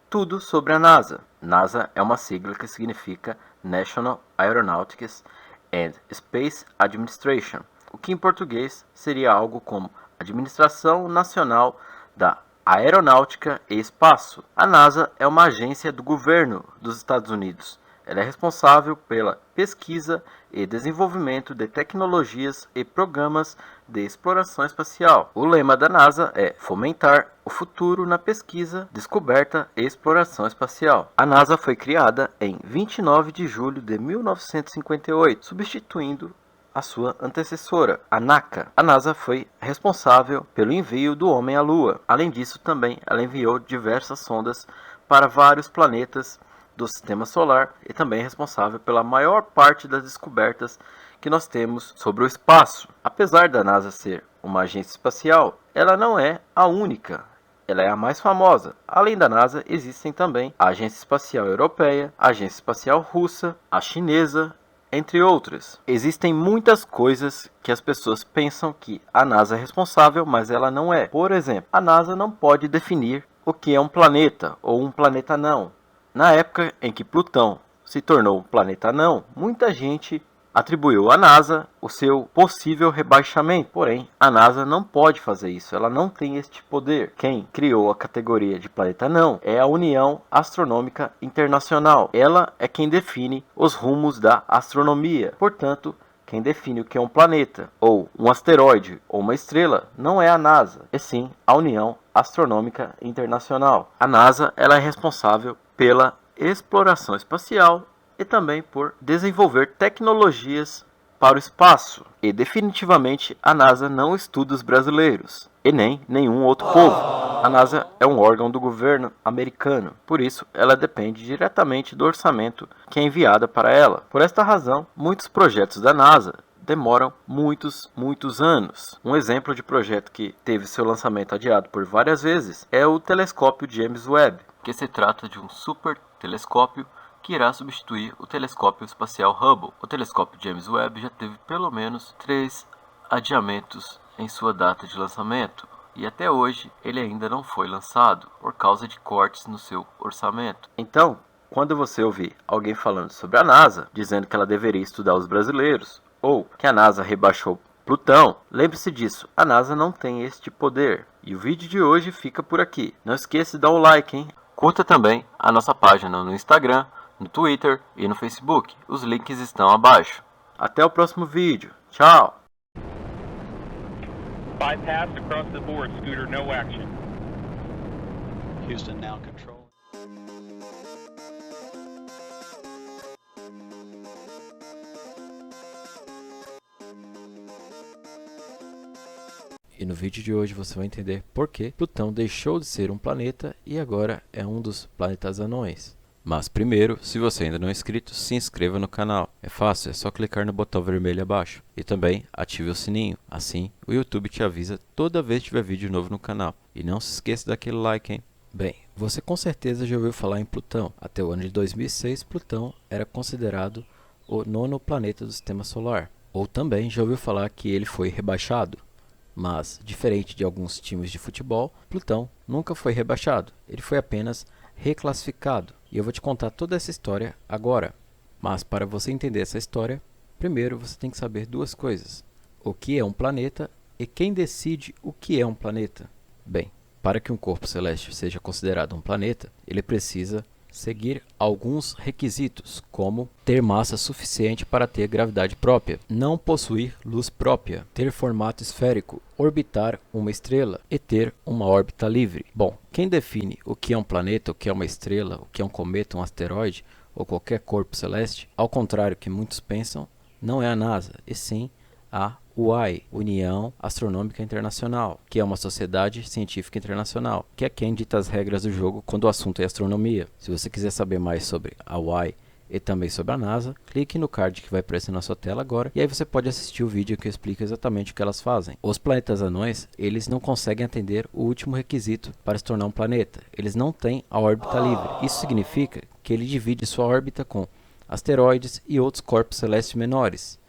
S1: tudo sobre a NASA. NASA é uma sigla que significa National Aeronautics and Space Administration, o que em português seria algo como Administração Nacional da Aeronáutica e Espaço. A NASA é uma agência do governo dos Estados Unidos. Ela é responsável pela pesquisa e desenvolvimento de tecnologias e programas de exploração espacial. O lema da NASA é fomentar o futuro na pesquisa, descoberta e exploração espacial. A NASA foi criada em 29 de julho de 1958, substituindo a sua antecessora, a NACA. A NASA foi responsável pelo envio do homem à Lua. Além disso, também ela enviou diversas sondas para vários planetas do Sistema Solar e também é responsável pela maior parte das descobertas que nós temos sobre o espaço. Apesar da NASA ser uma agência espacial, ela não é a única. Ela é a mais famosa. Além da NASA, existem também a Agência Espacial Europeia, a Agência Espacial Russa, a Chinesa, entre outras. Existem muitas coisas que as pessoas pensam que a NASA é responsável, mas ela não é. Por exemplo, a NASA não pode definir o que é um planeta ou um planeta não. Na época em que Plutão se tornou um planeta anão, muita gente atribuiu à NASA o seu possível rebaixamento. Porém, a NASA não pode fazer isso, ela não tem este poder. Quem criou a categoria de planeta anão é a União Astronômica Internacional. Ela é quem define os rumos da astronomia. Portanto, quem define o que é um planeta, ou um asteroide, ou uma estrela, não é a NASA, e sim a União Astronômica Internacional. A NASA ela é responsável pela exploração espacial e também por desenvolver tecnologias para o espaço. E definitivamente a NASA não estuda os brasileiros e nem nenhum outro povo. A NASA é um órgão do governo americano, por isso ela depende diretamente do orçamento que é enviado para ela. Por esta razão, muitos projetos da NASA demoram muitos anos. Um exemplo de projeto que teve seu lançamento adiado por várias vezes é o telescópio James Webb, que se trata de um super telescópio que irá substituir o telescópio espacial Hubble. O telescópio James Webb já teve pelo menos 3 adiamentos em sua data de lançamento e até hoje ele ainda não foi lançado por causa de cortes no seu orçamento. Então, quando você ouvir alguém falando sobre a NASA, dizendo que ela deveria estudar os brasileiros, ou que a NASA rebaixou Plutão, lembre-se disso, a NASA não tem este poder. E o vídeo de hoje fica por aqui. Não esqueça de dar o like, hein? Curta também a nossa página no Instagram, no Twitter e no Facebook. Os links estão abaixo. Até o próximo vídeo. Tchau!
S3: Bypass across the board, Scooter, no action.
S4: Houston now control.
S1: E no vídeo de hoje você vai entender por que Plutão deixou de ser um planeta e agora é um dos planetas anões. Mas primeiro, se você ainda não é inscrito, se inscreva no canal. É fácil, é só clicar no botão vermelho abaixo. E também ative o sininho, assim o YouTube te avisa toda vez que tiver vídeo novo no canal. E não se esqueça daquele like, hein? Bem, você com certeza já ouviu falar em Plutão. Até o ano de 2006, Plutão era considerado o 9º planeta do Sistema Solar. Ou também já ouviu falar que ele foi rebaixado. Mas, diferente de alguns times de futebol, Plutão nunca foi rebaixado. Ele foi apenas reclassificado. E eu vou te contar toda essa história agora. Mas para você entender essa história, primeiro você tem que saber duas coisas. O que é um planeta e quem decide o que é um planeta. Bem, para que um corpo celeste seja considerado um planeta, ele precisa seguir alguns requisitos, como ter massa suficiente para ter gravidade própria, não possuir luz própria, ter formato esférico, orbitar uma estrela e ter uma órbita livre. Bom, quem define o que é um planeta, o que é uma estrela, o que é um cometa, um asteroide ou qualquer corpo celeste, ao contrário do que muitos pensam, não é a NASA, e sim a UAI, União Astronômica Internacional, que é uma sociedade científica internacional, que é quem dita as regras do jogo quando o assunto é astronomia. Se você quiser saber mais sobre a UAI e também sobre a NASA, clique no card que vai aparecer na sua tela agora e aí você pode assistir o vídeo que explica exatamente o que elas fazem. Os planetas anões, eles não conseguem atender o último requisito para se tornar um planeta. Eles não têm a órbita livre. Isso significa que ele divide sua órbita com asteroides e outros corpos celestes menores,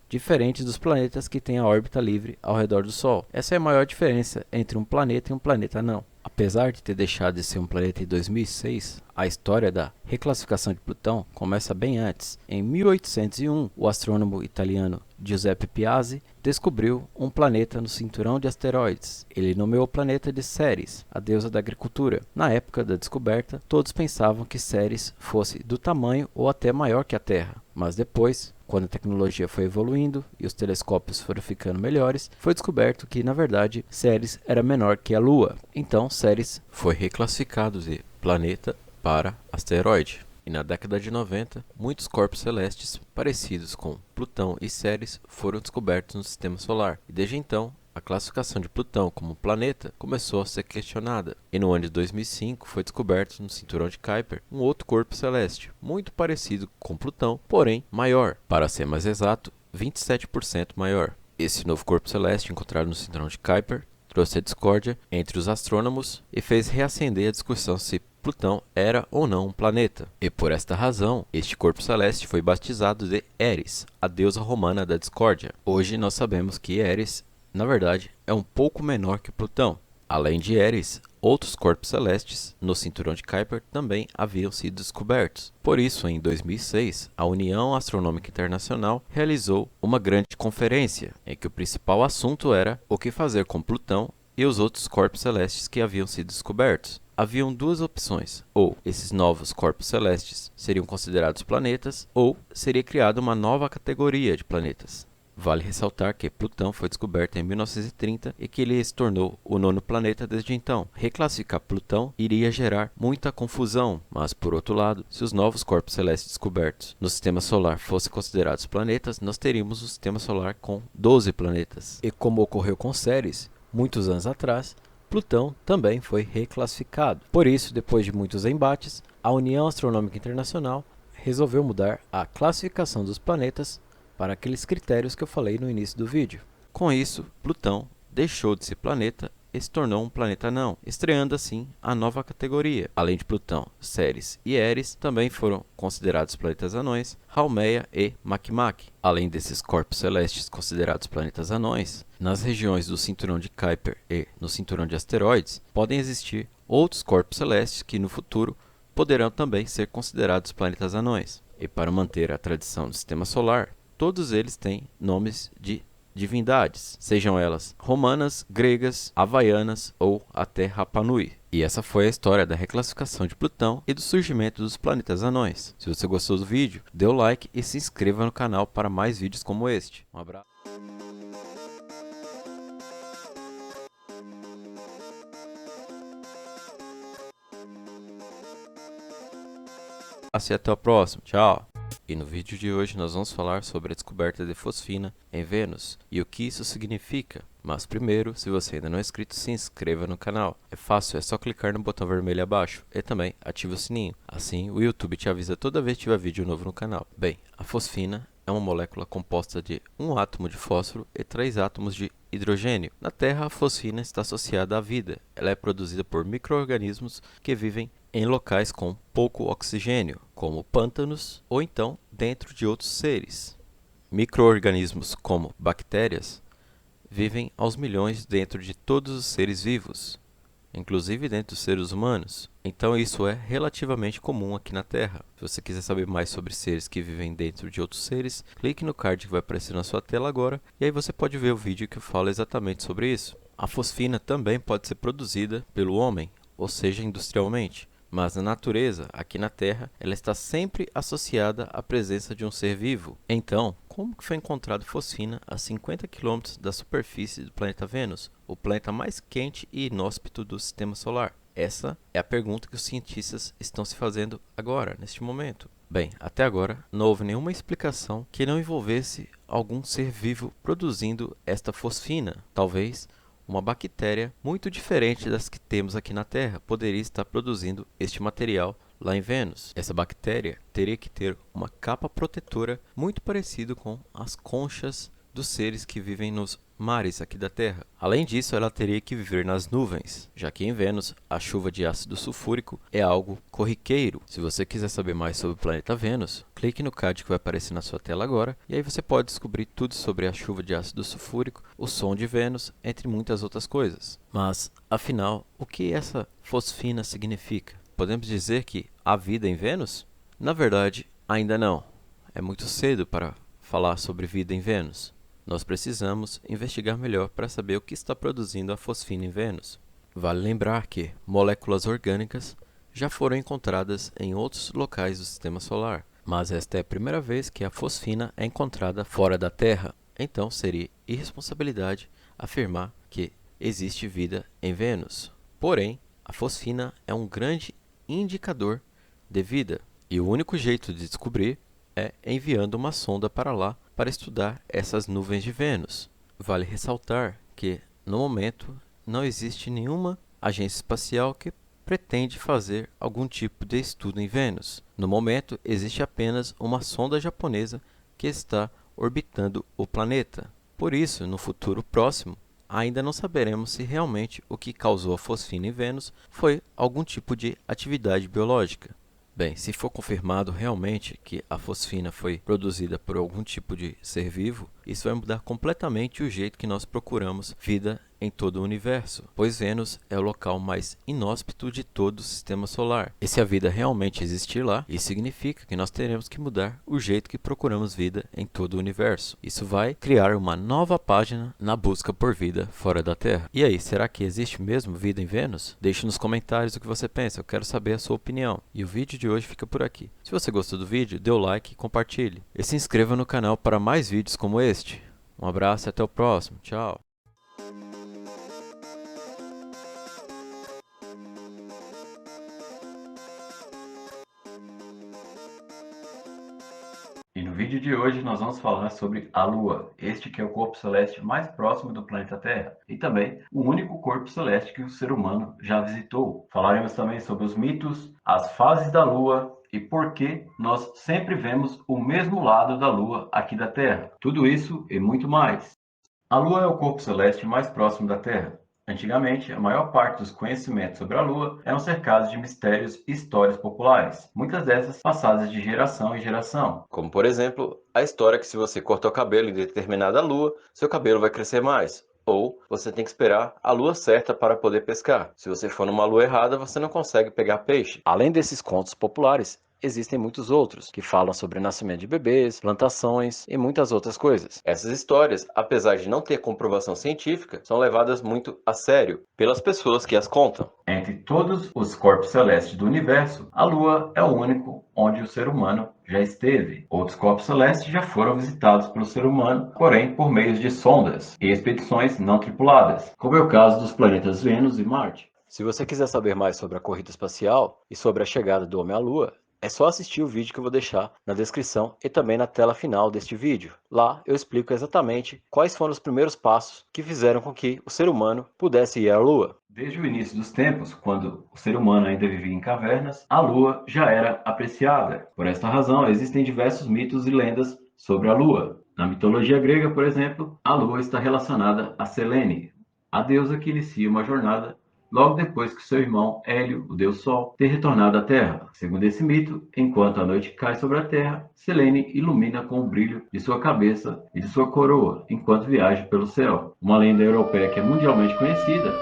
S1: diferentes dos planetas que têm a órbita livre ao redor do Sol. Essa é a maior diferença entre um planeta e um planeta anão. A Apesar de ter deixado de ser um planeta em 2006, a história da reclassificação de Plutão começa bem antes. Em 1801, o astrônomo italiano Giuseppe Piazzi descobriu um planeta no cinturão de asteroides. Ele nomeou o planeta de Ceres, a deusa da agricultura. Na época da descoberta, todos pensavam que Ceres fosse do tamanho ou até maior que a Terra, mas depois, quando a tecnologia foi evoluindo e os telescópios foram ficando melhores, foi descoberto que, na verdade, Ceres era menor que a Lua. Então, Ceres foi reclassificado de planeta para asteroide. E na década de 90, muitos corpos celestes parecidos com Plutão e Ceres foram descobertos no Sistema Solar. E desde então, a classificação de Plutão como planeta começou a ser questionada. E no ano de 2005 foi descoberto no cinturão de Kuiper um outro corpo celeste, muito parecido com Plutão, porém maior. Para ser mais exato, 27% maior. Esse novo corpo celeste encontrado no cinturão de Kuiper trouxe a discórdia entre os astrônomos e fez reacender a discussão se Plutão era ou não um planeta. E por esta razão, este corpo celeste foi batizado de Eris, a deusa romana da discórdia. Hoje nós sabemos que Eris, na verdade, é um pouco menor que Plutão. Além de Eris, outros corpos celestes no cinturão de Kuiper também haviam sido descobertos. Por isso, em 2006, a União Astronômica Internacional realizou uma grande conferência, em que o principal assunto era o que fazer com Plutão e os outros corpos celestes que haviam sido descobertos. Haviam duas opções: ou esses novos corpos celestes seriam considerados planetas, ou seria criada uma nova categoria de planetas. Vale ressaltar que Plutão foi descoberto em 1930 e que ele se tornou o nono planeta desde então. Reclassificar Plutão iria gerar muita confusão, mas por outro lado, se os novos corpos celestes descobertos no Sistema Solar fossem considerados planetas, nós teríamos um Sistema Solar com 12 planetas. E como ocorreu com Ceres, muitos anos atrás, Plutão também foi reclassificado. Por isso, depois de muitos embates, a União Astronômica Internacional resolveu mudar a classificação dos planetas para aqueles critérios que eu falei no início do vídeo. Com isso, Plutão deixou de ser planeta e se tornou um planeta anão, estreando assim a nova categoria. Além de Plutão, Ceres e Eris também foram considerados planetas anões, Haumea e Makemake. Além desses corpos celestes considerados planetas anões, nas regiões do cinturão de Kuiper e no cinturão de asteroides, podem existir outros corpos celestes que no futuro poderão também ser considerados planetas anões. E para manter a tradição do Sistema Solar, todos eles têm nomes de divindades, sejam elas romanas, gregas, havaianas ou até Rapa Nui. E essa foi a história da reclassificação de Plutão e do surgimento dos planetas anões. Se você gostou do vídeo, dê o like e se inscreva no canal para mais vídeos como este. Um abraço. E até o próximo. Tchau! E no vídeo de hoje nós vamos falar sobre a descoberta de fosfina em Vênus e o que isso significa. Mas primeiro, se você ainda não é inscrito, se inscreva no canal. É fácil, é só clicar no botão vermelho abaixo e também ative o sininho. Assim o YouTube te avisa toda vez que tiver vídeo novo no canal. Bem, a fosfina é uma molécula composta de um átomo de fósforo e 3 átomos de hidrogênio. Na Terra, a fosfina está associada à vida. Ela é produzida por micro-organismos que vivem em locais com pouco oxigênio, como pântanos ou então dentro de outros seres. Micro-organismos como bactérias vivem aos milhões dentro de todos os seres vivos, inclusive dentro dos seres humanos. Então isso é relativamente comum aqui na Terra. Se você quiser saber mais sobre seres que vivem dentro de outros seres, clique no card que vai aparecer na sua tela agora e aí você pode ver o vídeo que fala exatamente sobre isso. A fosfina também pode ser produzida pelo homem, ou seja, industrialmente. Mas na natureza, aqui na Terra, ela está sempre associada à presença de um ser vivo. Então, como que foi encontrado fosfina a 50 km da superfície do planeta Vênus, o planeta mais quente e inóspito do Sistema Solar? Essa é a pergunta que os cientistas estão se fazendo agora, neste momento. Bem, até agora não houve nenhuma explicação que não envolvesse algum ser vivo produzindo esta fosfina. Talvez uma bactéria muito diferente das que temos aqui na Terra poderia estar produzindo este material lá em Vênus. Essa bactéria teria que ter uma capa protetora muito parecida com as conchas dos seres que vivem nos mares aqui da Terra. Além disso, ela teria que viver nas nuvens, já que em Vênus a chuva de ácido sulfúrico é algo corriqueiro. Se você quiser saber mais sobre o planeta Vênus, clique no card que vai aparecer na sua tela agora e aí você pode descobrir tudo sobre a chuva de ácido sulfúrico, o Som de Vênus, entre muitas outras coisas. Mas, afinal, o que essa fosfina significa? Podemos dizer que há vida em Vênus? Na verdade, ainda não. É muito cedo para falar sobre vida em Vênus. Nós precisamos investigar melhor para saber o que está produzindo a fosfina em Vênus. Vale lembrar que moléculas orgânicas já foram encontradas em outros locais do Sistema Solar, mas esta é a primeira vez que a fosfina é encontrada fora da Terra. Então seria irresponsabilidade afirmar que existe vida em Vênus. Porém, a fosfina é um grande indicador de vida, e o único jeito de descobrir é enviando uma sonda para lá para estudar essas nuvens de Vênus. Vale ressaltar que, no momento, não existe nenhuma agência espacial que pretende fazer algum tipo de estudo em Vênus. No momento, existe apenas uma sonda japonesa que está orbitando o planeta. Por isso, no futuro próximo, ainda não saberemos se realmente o que causou a fosfina em Vênus foi algum tipo de atividade biológica. Bem, se for confirmado realmente que a fosfina foi produzida por algum tipo de ser vivo, isso vai mudar completamente o jeito que nós procuramos vida em todo o universo, pois Vênus é o local mais inóspito de todo o Sistema Solar. E se a vida realmente existir lá, isso significa que nós teremos que mudar o jeito que procuramos vida em todo o universo. Isso vai criar uma nova página na busca por vida fora da Terra. E aí, será que existe mesmo vida em Vênus? Deixe nos comentários o que você pensa, eu quero saber a sua opinião. E o vídeo de hoje fica por aqui. Se você gostou do vídeo, dê o like e compartilhe. E se inscreva no canal para mais vídeos como este. Um abraço e até o próximo. Tchau! E no vídeo de hoje nós vamos falar sobre a Lua, este que é o corpo celeste mais próximo do planeta Terra e também o único corpo celeste que o ser humano já visitou. Falaremos também sobre os mitos, as fases da Lua e por que nós sempre vemos o mesmo lado da Lua aqui da Terra. Tudo isso e muito mais. A Lua é o corpo celeste mais próximo da Terra. Antigamente, a maior parte dos conhecimentos sobre a Lua eram cercados de mistérios e histórias populares, muitas dessas passadas de geração em geração. Como, por exemplo, a história que se você cortar o cabelo em determinada lua, seu cabelo vai crescer mais. Ou você tem que esperar a lua certa para poder pescar. Se você for numa lua errada, você não consegue pegar peixe. Além desses contos populares, existem muitos outros, que falam sobre o nascimento de bebês, plantações e muitas outras coisas. Essas histórias, apesar de não ter comprovação científica, são levadas muito a sério pelas pessoas que as contam. Entre todos os corpos celestes do universo, a Lua é o único onde o ser humano já esteve. Outros corpos celestes já foram visitados pelo ser humano, porém por meio de sondas e expedições não tripuladas, como é o caso dos planetas Vênus e Marte. Se você quiser saber mais sobre a corrida espacial e sobre a chegada do homem à Lua, é só assistir o vídeo que eu vou deixar na descrição e também na tela final deste vídeo. Lá eu explico exatamente quais foram os primeiros passos que fizeram com que o ser humano pudesse ir à Lua. Desde o início dos tempos, quando o ser humano ainda vivia em cavernas, a Lua já era apreciada. Por esta razão, existem diversos mitos e lendas sobre a Lua. Na mitologia grega, por exemplo, a Lua está relacionada a Selene, a deusa que inicia uma jornada logo depois que seu irmão Hélio, o deus Sol, ter retornado à Terra. Segundo esse mito, enquanto a noite cai sobre a Terra, Selene ilumina com o brilho de sua cabeça e de sua coroa, enquanto viaja pelo céu. Uma lenda europeia que é mundialmente conhecida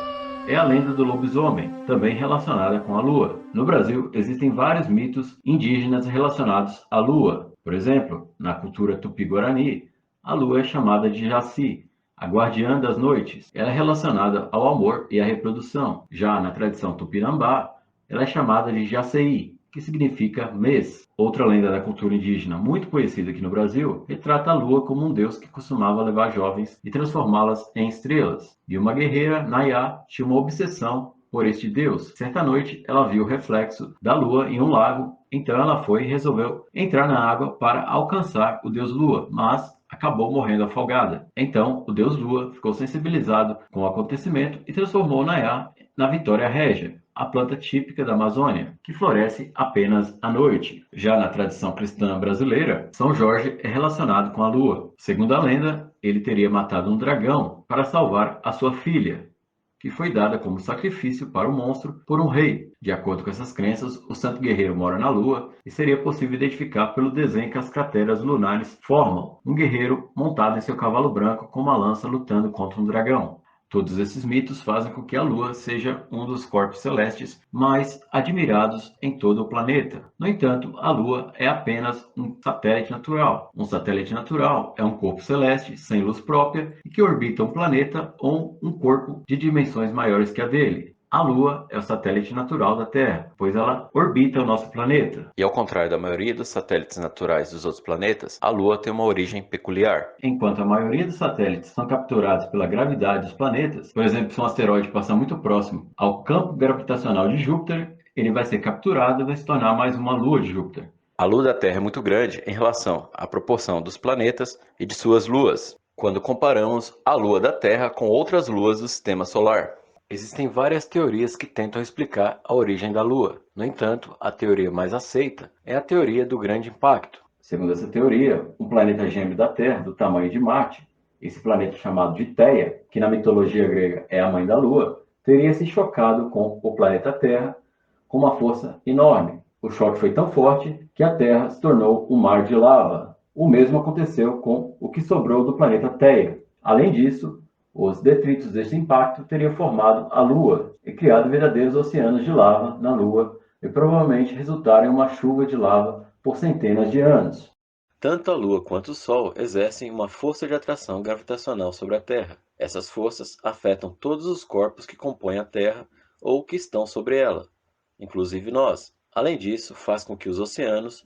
S1: é a lenda do lobisomem, também relacionada com a Lua. No Brasil, existem vários mitos indígenas relacionados à Lua. Por exemplo, na cultura tupi-guarani, a Lua é chamada de Jaci, a guardiã das noites. Ela é relacionada ao amor e à reprodução. Já na tradição tupinambá, ela é chamada de Jaceí, que significa mês. Outra lenda da cultura indígena muito conhecida aqui no Brasil retrata a lua como um deus que costumava levar jovens e transformá-las em estrelas. E uma guerreira, Nayá, tinha uma obsessão por este deus. Certa noite, ela viu o reflexo da lua em um lago, então ela foi e resolveu entrar na água para alcançar o deus Lua, mas acabou morrendo afogada. Então, o deus Lua ficou sensibilizado com o acontecimento e transformou Nayá na Vitória Régia, a planta típica da Amazônia, que floresce apenas à noite. Já na tradição cristã brasileira, São Jorge é relacionado com a lua. Segundo a lenda, ele teria matado um dragão para salvar a sua filha, que foi dada como sacrifício para o monstro por um rei. De acordo com essas crenças, o santo guerreiro mora na Lua e seria possível identificar pelo desenho que as crateras lunares formam um guerreiro montado em seu cavalo branco com uma lança lutando contra um dragão. Todos esses mitos fazem com que a Lua seja um dos corpos celestes mais admirados em todo o planeta. No entanto, a Lua é apenas um satélite natural. Um satélite natural é um corpo celeste sem luz própria e que orbita um planeta ou um corpo de dimensões maiores que a dele. A Lua é o satélite natural da Terra, pois ela orbita o nosso planeta.
S2: E ao contrário da maioria dos satélites naturais dos outros planetas, a Lua tem uma origem peculiar.
S1: Enquanto a maioria dos satélites são capturados pela gravidade dos planetas, por exemplo, se um asteroide passar muito próximo ao campo gravitacional de Júpiter, ele vai ser capturado e vai se tornar mais uma lua de Júpiter.
S2: A Lua da Terra é muito grande em relação à proporção dos planetas e de suas luas, quando comparamos a Lua da Terra com outras luas do Sistema Solar. Existem várias teorias que tentam explicar a origem da Lua. No entanto, a teoria mais aceita é a teoria do grande impacto.
S1: Segundo essa teoria, um planeta gêmeo da Terra, do tamanho de Marte, esse planeta chamado de Theia, que na mitologia grega é a mãe da Lua, teria se chocado com o planeta Terra com uma força enorme. O choque foi tão forte que a Terra se tornou um mar de lava. O mesmo aconteceu com o que sobrou do planeta Theia. Além disso, os detritos deste impacto teriam formado a Lua e criado verdadeiros oceanos de lava na Lua e provavelmente resultaram em uma chuva de lava por centenas de anos.
S2: Tanto a Lua quanto o Sol exercem uma força de atração gravitacional sobre a Terra. Essas forças afetam todos os corpos que compõem a Terra ou que estão sobre ela, inclusive nós. Além disso, faz com que os oceanos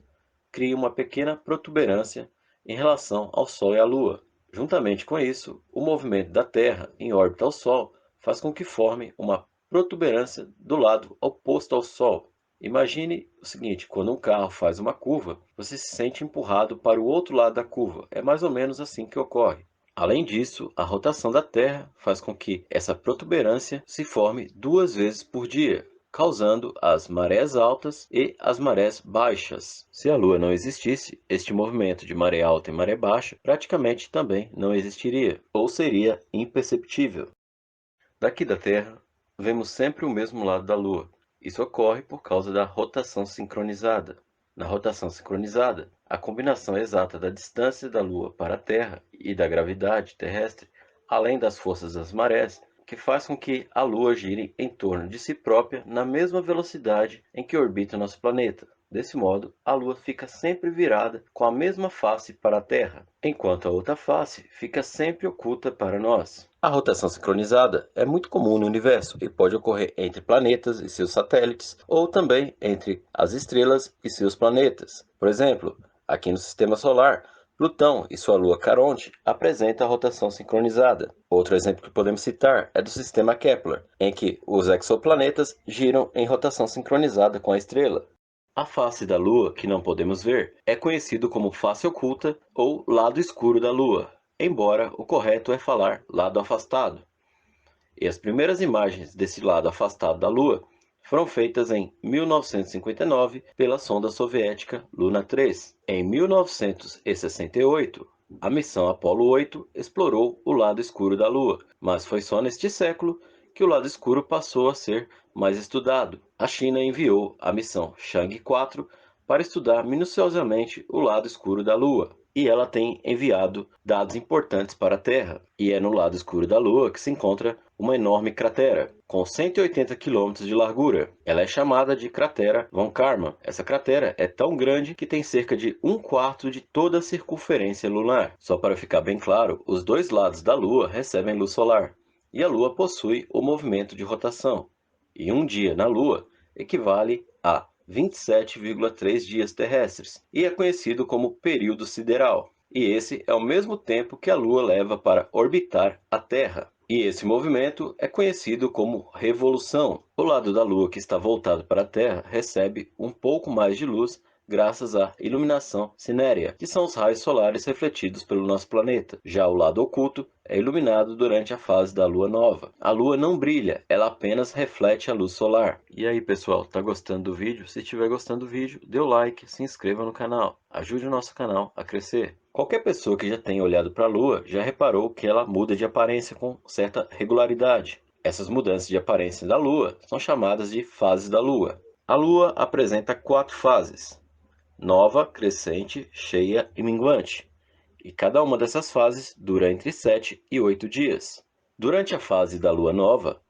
S2: criem uma pequena protuberância em relação ao Sol e à Lua. Juntamente com isso, o movimento da Terra em órbita ao Sol faz com que forme uma protuberância do lado oposto ao Sol. Imagine o seguinte: quando um carro faz uma curva, você se sente empurrado para o outro lado da curva. É mais ou menos assim que ocorre. Além disso, a rotação da Terra faz com que essa protuberância se forme 2 vezes por dia, causando as marés altas e as marés baixas. Se a Lua não existisse, este movimento de maré alta e maré baixa praticamente também não existiria, ou seria imperceptível. Daqui da Terra, vemos sempre o mesmo lado da Lua. Isso ocorre por causa da rotação sincronizada. Na rotação sincronizada, a combinação exata da distância da Lua para a Terra e da gravidade terrestre, além das forças das marés, que faz com que a Lua gire em torno de si própria na mesma velocidade em que orbita o nosso planeta. Desse modo, a Lua fica sempre virada com a mesma face para a Terra, enquanto a outra face fica sempre oculta para nós. A rotação sincronizada é muito comum no universo e pode ocorrer entre planetas e seus satélites, ou também entre as estrelas e seus planetas. Por exemplo, aqui no Sistema Solar, Plutão e sua lua Caronte apresentam a rotação sincronizada. Outro exemplo que podemos citar é do sistema Kepler, em que os exoplanetas giram em rotação sincronizada com a estrela. A face da Lua, que não podemos ver, é conhecido como face oculta ou lado escuro da Lua, embora o correto é falar lado afastado. E as primeiras imagens desse lado afastado da Lua foram feitas em 1959 pela sonda soviética Luna 3. Em 1968, a missão Apollo 8 explorou o lado escuro da Lua, mas foi só neste século que o lado escuro passou a ser mais estudado. A China enviou a missão Chang'e 4 para estudar minuciosamente o lado escuro da Lua. E ela tem enviado dados importantes para a Terra. E é no lado escuro da Lua que se encontra uma enorme cratera, com 180 km de largura. Ela é chamada de cratera Von Karman. Essa cratera é tão grande que tem cerca de 1/4 de toda a circunferência lunar. Só para ficar bem claro, os dois lados da Lua recebem luz solar, e a Lua possui o movimento de rotação. E um dia na Lua equivale a 27,3 dias terrestres, e é conhecido como período sideral. E esse é o mesmo tempo que a Lua leva para orbitar a Terra. E esse movimento é conhecido como revolução. O lado da Lua que está voltado para a Terra recebe um pouco mais de luz graças à iluminação cinérea, que são os raios solares refletidos pelo nosso planeta. Já o lado oculto
S1: é iluminado durante a fase da lua nova. A lua não brilha, ela apenas reflete a luz solar. E aí, pessoal, tá gostando do vídeo? Se estiver gostando do vídeo, dê o like, se inscreva no canal. Ajude o nosso canal a crescer. Qualquer pessoa que já tenha olhado para a lua já reparou que ela muda de aparência com certa regularidade. Essas mudanças de aparência da lua são chamadas de fases da lua. A lua apresenta 4 fases: nova, crescente, cheia e minguante. E cada uma dessas fases dura entre 7 e 8 dias. Durante a fase da lua nova,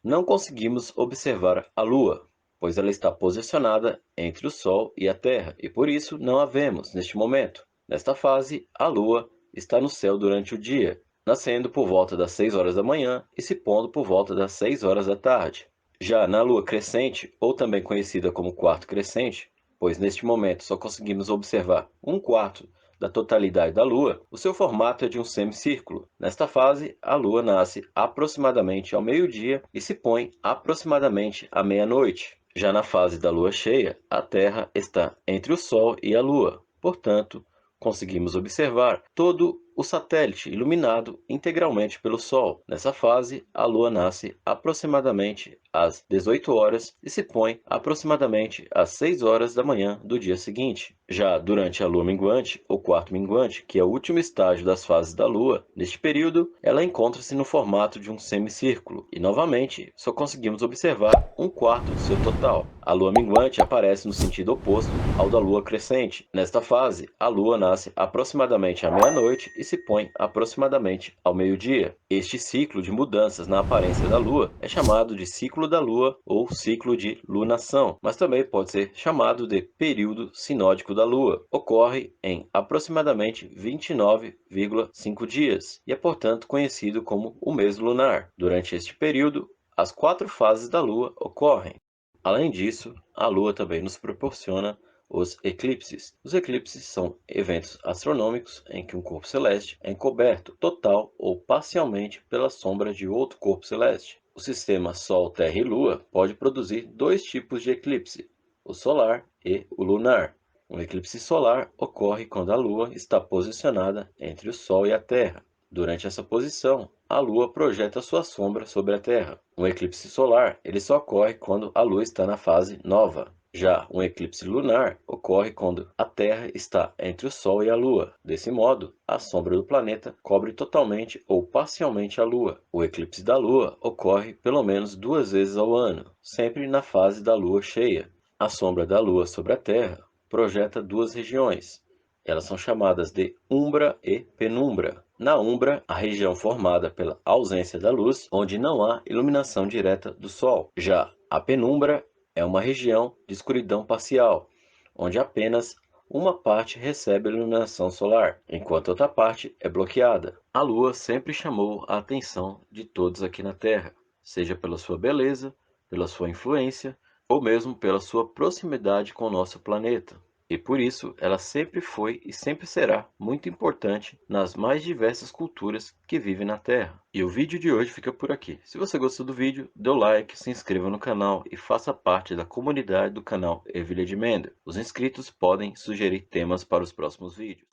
S1: não conseguimos observar a lua, pois ela está posicionada entre o Sol e a Terra, e por isso não a vemos neste momento. Nesta fase, a lua está no céu durante o dia, nascendo por volta das 6 horas da manhã e se pondo por volta das 6 horas da tarde. Já na lua crescente, ou também conhecida como quarto crescente, pois neste momento só conseguimos observar 1/4 da totalidade da Lua, o seu formato é de um semicírculo. Nesta fase, a Lua nasce aproximadamente ao meio-dia e se põe aproximadamente à meia-noite. Já na fase da Lua cheia, a Terra está entre o Sol e a Lua. Portanto, conseguimos observar todo o satélite iluminado integralmente pelo Sol. Nessa fase, a Lua nasce aproximadamente às 18 horas e se põe aproximadamente às 6 horas da manhã do dia seguinte. Já durante a Lua minguante, ou quarto minguante, que é o último estágio das fases da Lua, neste período, ela encontra-se no formato de um semicírculo e, novamente, só conseguimos observar 1/4 do seu total. A Lua minguante aparece no sentido oposto ao da Lua crescente. Nesta fase, a Lua nasce aproximadamente à meia-noite e se põe aproximadamente ao meio-dia. Este ciclo de mudanças na aparência da Lua é chamado de ciclo da Lua ou ciclo de lunação, mas também pode ser chamado de período sinódico da Lua. Ocorre em aproximadamente 29,5 dias e é, portanto, conhecido como o mês lunar. Durante este período, as 4 fases da Lua ocorrem. Além disso, a Lua também nos proporciona os eclipses. Os eclipses são eventos astronômicos em que um corpo celeste é encoberto total ou parcialmente pela sombra de outro corpo celeste. O sistema Sol, Terra e Lua pode produzir 2 tipos de eclipse, o solar e o lunar. Um eclipse solar ocorre quando a Lua está posicionada entre o Sol e a Terra. Durante essa posição, a Lua projeta sua sombra sobre a Terra. Um eclipse solar ele só ocorre quando a Lua está na fase nova. Já um eclipse lunar ocorre quando a Terra está entre o Sol e a Lua. Desse modo, a sombra do planeta cobre totalmente ou parcialmente a Lua. O eclipse da Lua ocorre pelo menos 2 vezes ao ano, sempre na fase da Lua cheia. A sombra da Lua sobre a Terra projeta 2 regiões. Elas são chamadas de umbra e penumbra. Na umbra, a região formada pela ausência da luz, onde não há iluminação direta do Sol. Já a penumbra é uma região de escuridão parcial, onde apenas uma parte recebe a iluminação solar, enquanto outra parte é bloqueada. A Lua sempre chamou a atenção de todos aqui na Terra, seja pela sua beleza, pela sua influência, ou mesmo pela sua proximidade com o nosso planeta. E por isso, ela sempre foi e sempre será muito importante nas mais diversas culturas que vivem na Terra. E o vídeo de hoje fica por aqui. Se você gostou do vídeo, dê o like, se inscreva no canal e faça parte da comunidade do canal Village Mender. Os inscritos podem sugerir temas para os próximos vídeos.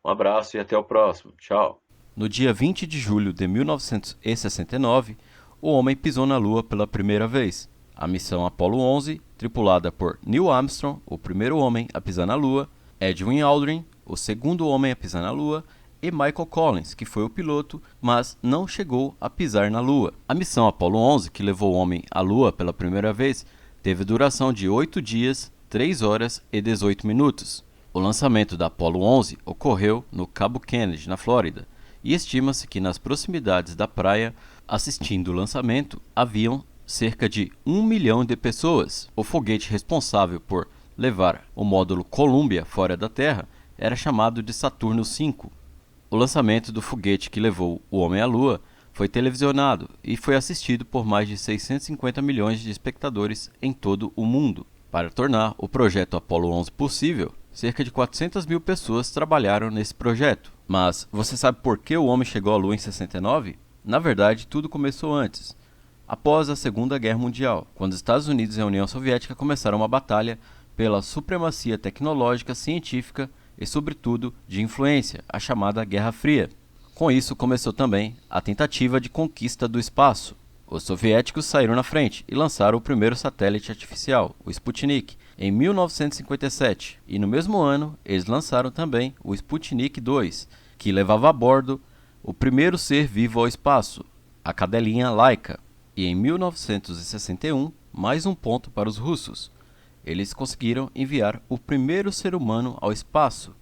S1: Um abraço e até o próximo. Tchau! No dia 20 de julho de 1969, o homem pisou na Lua pela primeira vez. A missão Apollo 11, tripulada por Neil Armstrong, o primeiro homem a pisar na Lua, Edwin Aldrin, o segundo homem a pisar na Lua, e Michael Collins, que foi o piloto, mas não chegou a pisar na Lua. A missão Apollo 11, que levou o homem à Lua pela primeira vez, teve duração de 8 dias, 3 horas e 18 minutos. O lançamento da Apollo 11 ocorreu no Cabo Kennedy, na Flórida, e estima-se que nas proximidades da praia, assistindo o lançamento, haviam cerca de 1 milhão de pessoas. O foguete responsável por levar o módulo Columbia fora da Terra era chamado de Saturno V. O lançamento do foguete que levou o homem à Lua foi televisionado e foi assistido por mais de 650 milhões de espectadores em todo o mundo. Para tornar o projeto Apollo 11 possível, cerca de 400 mil pessoas trabalharam nesse projeto. Mas você sabe por que o homem chegou à Lua em 69? Na verdade, tudo começou antes. após a Segunda Guerra Mundial, quando os Estados Unidos e a União Soviética começaram uma batalha pela supremacia tecnológica, científica e, sobretudo, de influência, a chamada Guerra Fria. Com isso, começou também a tentativa de conquista do espaço. Os soviéticos saíram na frente e lançaram o primeiro satélite artificial, o Sputnik, em 1957, e no mesmo ano eles lançaram também o Sputnik 2, que levava a bordo o primeiro ser vivo ao espaço, a cadelinha Laika. E em 1961, mais um ponto para os russos. Eles conseguiram enviar o primeiro ser humano ao espaço.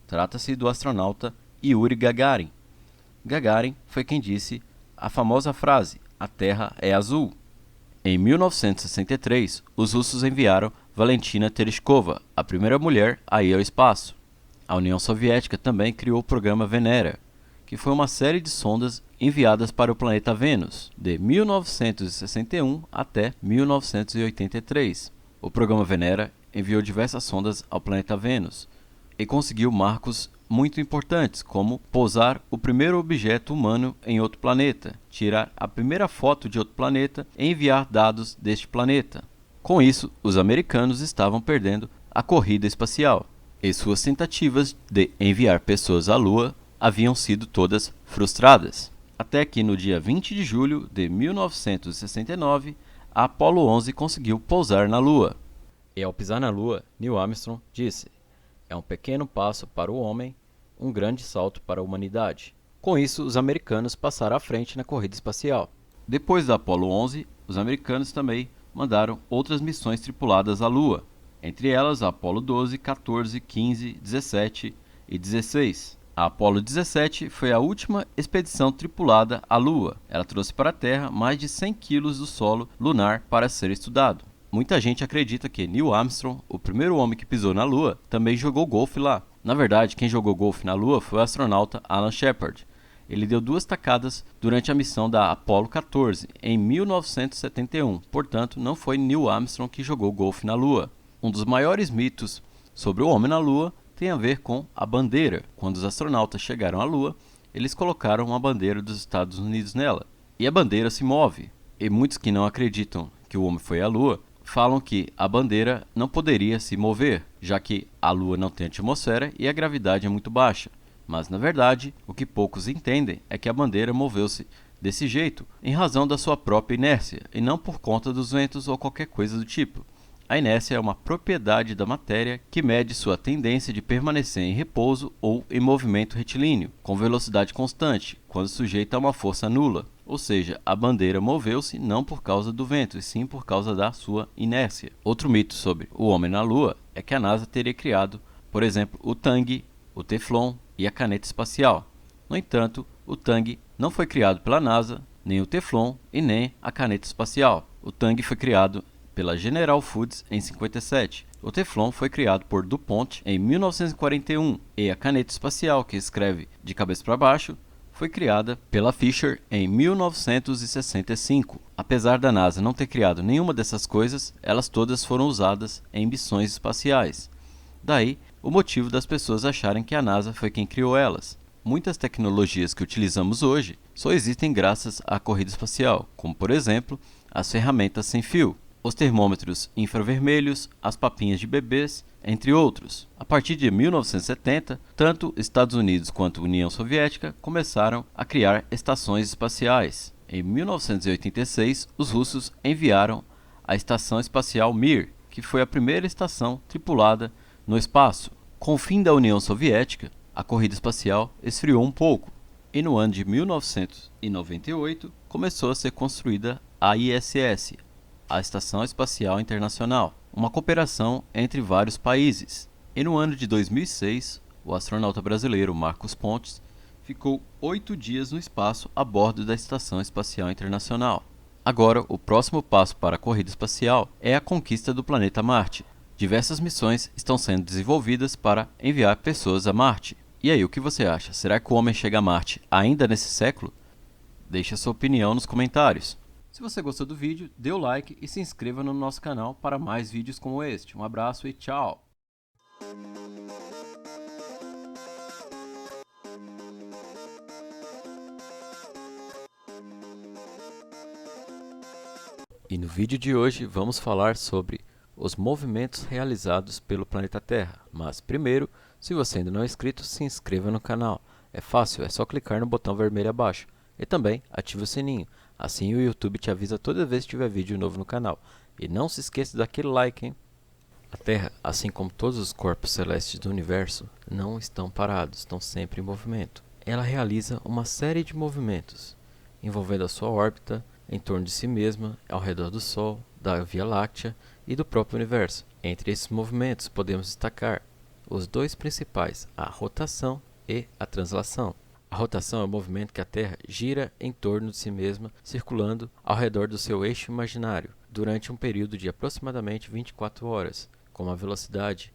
S1: Trata-se do astronauta Yuri Gagarin. Gagarin foi quem disse a famosa frase: "A Terra é azul". Em 1963, os russos enviaram Valentina Tereshkova, a primeira mulher a ir ao espaço. A União Soviética também criou o programa Venera, que foi uma série de sondas enviadas para o planeta Vênus, de 1961 até 1983. O programa Venera enviou diversas sondas ao planeta Vênus e conseguiu marcos muito importantes, como pousar o primeiro objeto humano em outro planeta, tirar a primeira foto de outro planeta e enviar dados deste planeta. Com isso, os americanos estavam perdendo a corrida espacial, e suas tentativas de enviar pessoas à Lua haviam sido todas frustradas. Até que no dia 20 de julho de 1969, a Apollo 11 conseguiu pousar na Lua. E ao pisar na Lua, Neil Armstrong disse: "É um pequeno passo para o homem, um grande salto para a humanidade". Com isso, os americanos passaram à frente na corrida espacial. Depois da Apollo 11, os americanos também mandaram outras missões tripuladas à Lua, entre elas a Apollo 12, 14, 15, 17 e 16. A Apollo 17 foi a última expedição tripulada à Lua. Ela trouxe para a Terra mais de 100 quilos do solo lunar para ser estudado. Muita gente acredita que Neil Armstrong, o primeiro homem que pisou na Lua, também jogou golfe lá. Na verdade, quem jogou golfe na Lua foi o astronauta Alan Shepard. Ele deu 2 tacadas durante a missão da Apollo 14, em 1971. Portanto, não foi Neil Armstrong que jogou golfe na Lua. Um dos maiores mitos sobre o homem na Lua tem a ver com a bandeira. Quando os astronautas chegaram à Lua, eles colocaram uma bandeira dos Estados Unidos nela. E a bandeira se move. E muitos que não acreditam que o homem foi à Lua falam que a bandeira não poderia se mover, já que a Lua não tem atmosfera e a gravidade é muito baixa. Mas, na verdade, o que poucos entendem é que a bandeira moveu-se desse jeito em razão da sua própria inércia, e não por conta dos ventos ou qualquer coisa do tipo. A inércia é uma propriedade da matéria que mede sua tendência de permanecer em repouso ou em movimento retilíneo, com velocidade constante, quando sujeita a uma força nula. Ou seja, a bandeira moveu-se não por causa do vento, e sim por causa da sua inércia. Outro mito sobre o homem na Lua é que a NASA teria criado, por exemplo, o Tang, o Teflon e a caneta espacial. No entanto, o Tang não foi criado pela NASA, nem o Teflon e nem a caneta espacial. O Tang foi criado pela General Foods em 57. O Teflon foi criado por DuPont em 1941 e a caneta espacial, que escreve de cabeça para baixo, foi criada pela Fisher em 1965. Apesar da NASA não ter criado nenhuma dessas coisas, elas todas foram usadas em missões espaciais. Daí, o motivo das pessoas acharem que a NASA foi quem criou elas. Muitas tecnologias que utilizamos hoje só existem graças à corrida espacial, como por exemplo, as ferramentas sem fio, os termômetros infravermelhos, as papinhas de bebês, entre outros. A partir de 1970, tanto Estados Unidos quanto União Soviética começaram a criar estações espaciais. Em 1986, os russos enviaram a Estação Espacial Mir, que foi a primeira estação tripulada no espaço. Com o fim da União Soviética, a corrida espacial esfriou um pouco, e no ano de 1998 começou a ser construída a ISS, a Estação Espacial Internacional, uma cooperação entre vários países. E no ano de 2006, o astronauta brasileiro Marcos Pontes ficou 8 dias no espaço a bordo da Estação Espacial Internacional. Agora, o próximo passo para a corrida espacial é a conquista do planeta Marte. Diversas missões estão sendo desenvolvidas para enviar pessoas a Marte. E aí, o que você acha? Será que o homem chega a Marte ainda nesse século? Deixe a sua opinião nos comentários. Se você gostou do vídeo, dê o like e se inscreva no nosso canal para mais vídeos como este. Um abraço e tchau! E no vídeo de hoje vamos falar sobre os movimentos realizados pelo planeta Terra. Mas primeiro, se você ainda não é inscrito, se inscreva no canal. É fácil, é só clicar no botão vermelho abaixo. E também ative o sininho, assim o YouTube te avisa toda vez que tiver vídeo novo no canal. E não se esqueça daquele like, hein? A Terra, assim como todos os corpos celestes do universo, não estão parados, estão sempre em movimento. Ela realiza uma série de movimentos, envolvendo a sua órbita, em torno de si mesma, ao redor do Sol, da Via Láctea e do próprio universo. Entre esses movimentos podemos destacar os dois principais, a rotação e a translação. A rotação é o movimento que a Terra gira em torno de si mesma, circulando ao redor do seu eixo imaginário, durante um período de aproximadamente 24 horas, com uma velocidade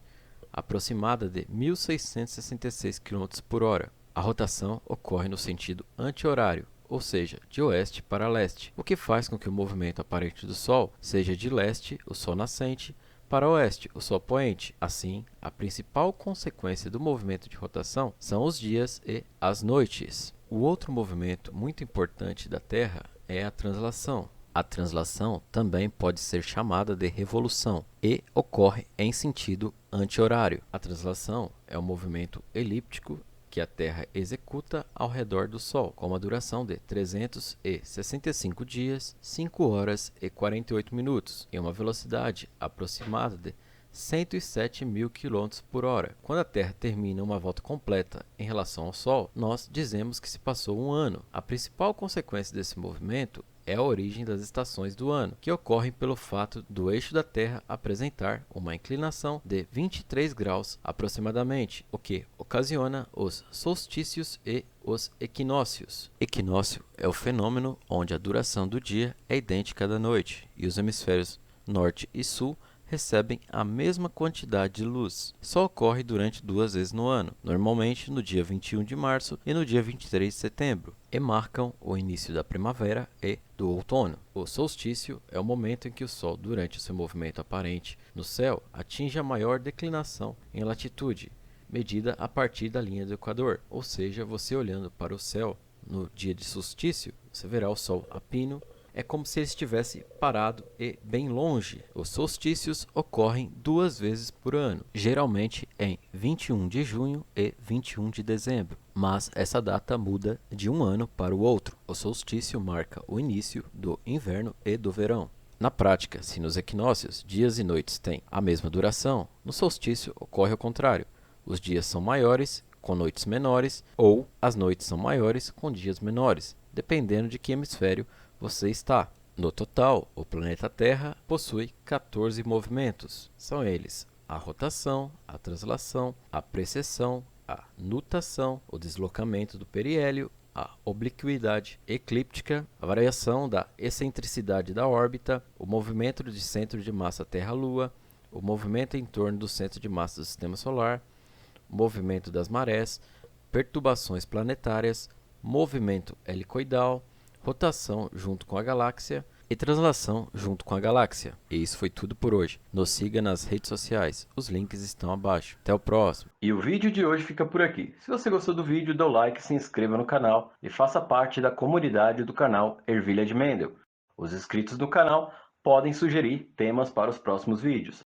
S1: aproximada de 1.666 km por hora. A rotação ocorre no sentido anti-horário, ou seja, de oeste para leste, o que faz com que o movimento aparente do Sol seja de leste, o Sol nascente, para oeste, o Sol poente. Assim, a principal consequência do movimento de rotação são os dias e as noites. O outro movimento muito importante da Terra é a translação. A translação também pode ser chamada de revolução e ocorre em sentido anti-horário. A translação é um movimento elíptico que a Terra executa ao redor do Sol, com uma duração de 365 dias, 5 horas e 48 minutos, e uma velocidade aproximada de 107.000 km por hora. Quando a Terra termina uma volta completa em relação ao Sol, nós dizemos que se passou um ano. A principal consequência desse movimento é a origem das estações do ano, que ocorrem pelo fato do eixo da Terra apresentar uma inclinação de 23 graus aproximadamente, o que ocasiona os solstícios e os equinócios. Equinócio é o fenômeno onde a duração do dia é idêntica à da noite, e os hemisférios norte e sul recebem a mesma quantidade de luz. Só ocorre durante 2 vezes no ano, normalmente no dia 21 de março e no dia 23 de setembro, e marcam o início da primavera e do outono. O solstício é o momento em que o Sol, durante seu movimento aparente no céu, atinge a maior declinação em latitude, medida a partir da linha do Equador, ou seja, você olhando para o céu no dia de solstício, você verá o Sol a pino. É como se ele estivesse parado e bem longe. Os solstícios ocorrem 2 vezes por ano, geralmente em 21 de junho e 21 de dezembro. Mas essa data muda de um ano para o outro. O solstício marca o início do inverno e do verão. Na prática, se nos equinócios dias e noites têm a mesma duração, no solstício ocorre o contrário. Os dias são maiores, com noites menores, ou as noites são maiores, com dias menores, dependendo de que hemisfério você está. No total, o planeta Terra possui 14 movimentos. São eles a rotação, a translação, a precessão, a nutação, o deslocamento do periélio, a obliquidade eclíptica, a variação da excentricidade da órbita, o movimento de centro de massa Terra-Lua, o movimento em torno do centro de massa do Sistema Solar, o movimento das marés, perturbações planetárias, movimento helicoidal, rotação junto com a galáxia e translação junto com a galáxia. E isso foi tudo por hoje. Nos siga nas redes sociais, os links estão abaixo. Até o próximo.
S2: E o vídeo de hoje fica por aqui. Se você gostou do vídeo, dê o like, se inscreva no canal e faça parte da comunidade do canal Ervilha de Mendel. Os inscritos do canal podem sugerir temas para os próximos vídeos.